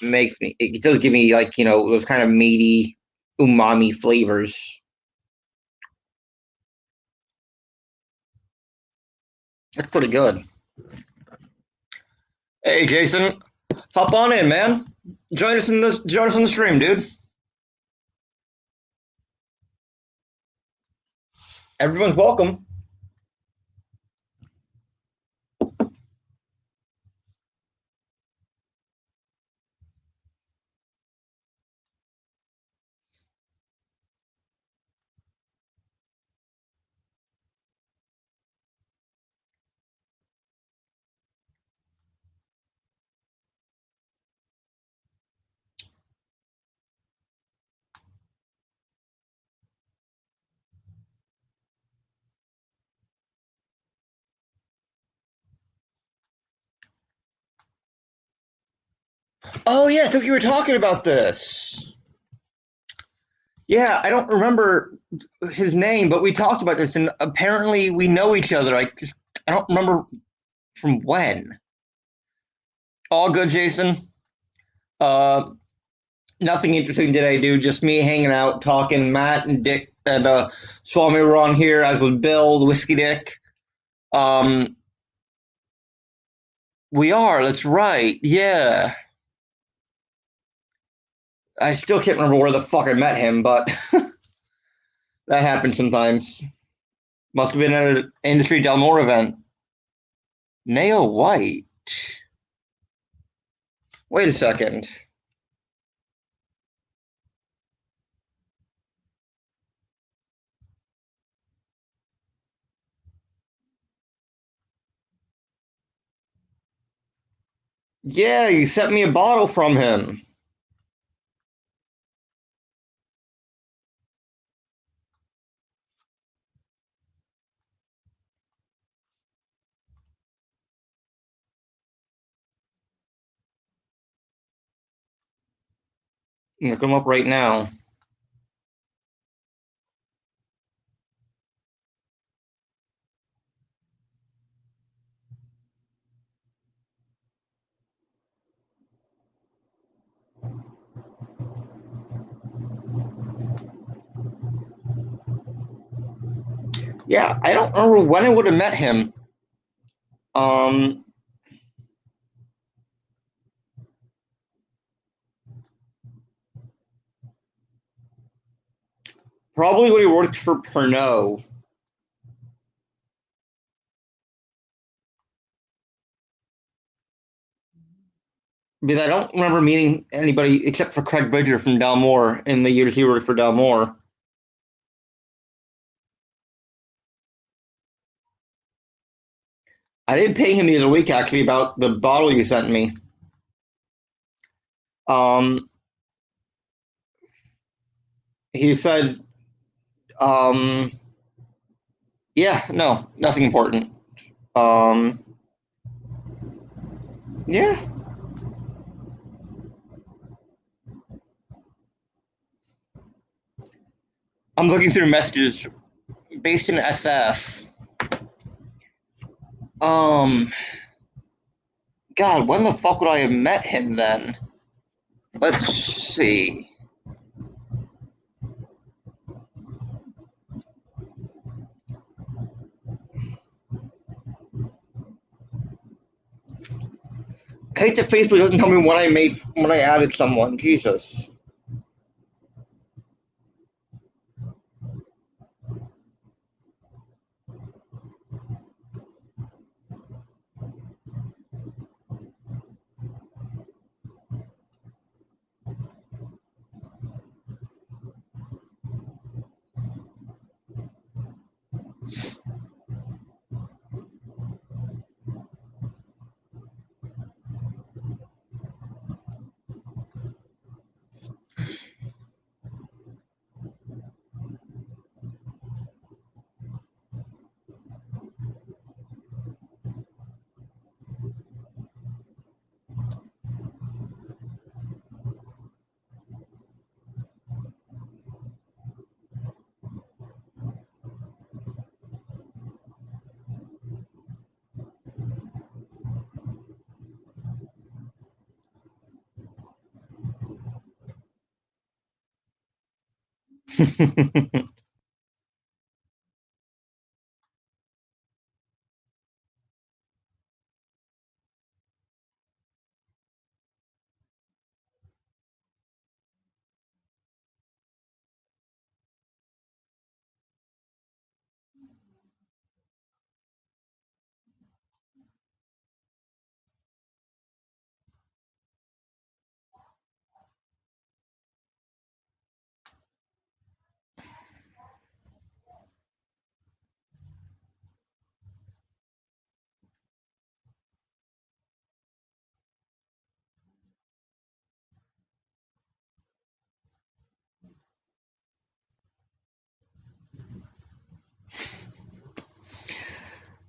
makes me. It does give me like, you know, those kind of meaty, umami flavors. That's pretty good. Hey, Jason, hop on in, man. Join us in the stream, dude. Everyone's welcome. Oh, yeah, I thought you were talking about this. Yeah, I don't remember his name, but we talked about this, and apparently we know each other. I don't remember from when. All good, Jason. Nothing interesting today, dude. Just me hanging out, talking. Matt and Dick and Swami were on here, as was Bill, the Whiskey Dick. We are. That's right. Yeah. I still can't remember where the fuck I met him, but that happens sometimes. Must have been at an Industry Del More event. Neo White. Wait a second. Yeah, you sent me a bottle from him. Look him up right now. Yeah, I don't remember when I would have met him. Probably when he worked for Pernod. Because I don't remember meeting anybody except for Craig Bridger from Dalmore in the years he worked for Dalmore. I did pay him the other week actually about the bottle you sent me. He said, yeah, no, nothing important. Yeah. I'm looking through messages based in SF. God, when the fuck would I have met him then? Let's see. I hate that Facebook doesn't tell me when I added someone. Jesus.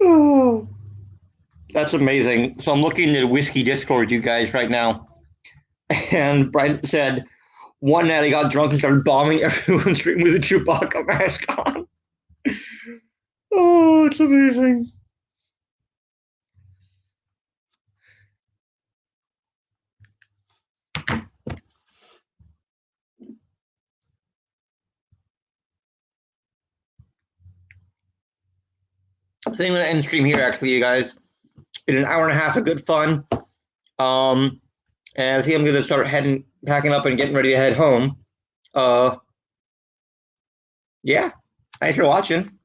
Oh, that's amazing. So I'm looking at Whiskey Discord, you guys, right now. And Brent said, one night I got drunk and started bombing everyone's stream with a Chewbacca mask on. Oh, it's amazing. I think I'm going to end the stream here, actually, you guys. It's been an hour and a half of good fun. And I think I'm going to start packing up and getting ready to head home. Yeah, thanks for watching.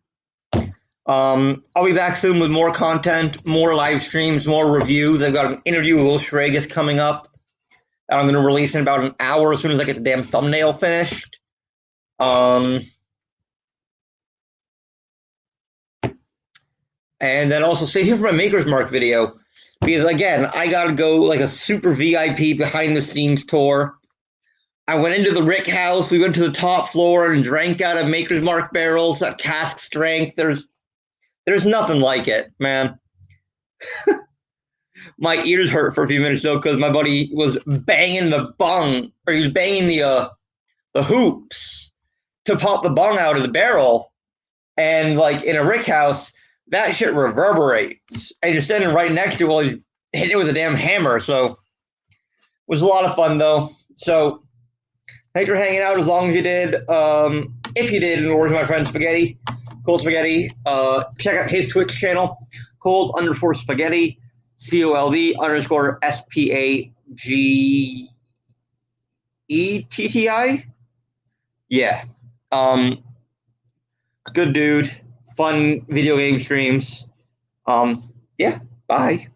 I'll be back soon with more content, more live streams, more reviews. I've got an interview with Will Schragus coming up. I'm going to release in about an hour as soon as I get the damn thumbnail finished. And then also stay here for my Maker's Mark video. Because, again, I got to go like a super VIP behind-the-scenes tour. I went into the Rick house. We went to the top floor and drank out of Maker's Mark barrels at cask strength. There's nothing like it, man. My ears hurt for a few minutes, though, because my buddy was banging the bung, or he was banging the hoops to pop the bung out of the barrel. And, like, in a Rick house, that shit reverberates. And you're standing right next to it while he's hitting it with a damn hammer. So it was a lot of fun, though. So thanks for hanging out as long as you did. If you did, and where's my friend Spaghetti, Cold Spaghetti, check out his Twitch channel, cold_spaghetti, COLD_SPAGETTI. Yeah. Good dude. Fun video game streams. Yeah, bye.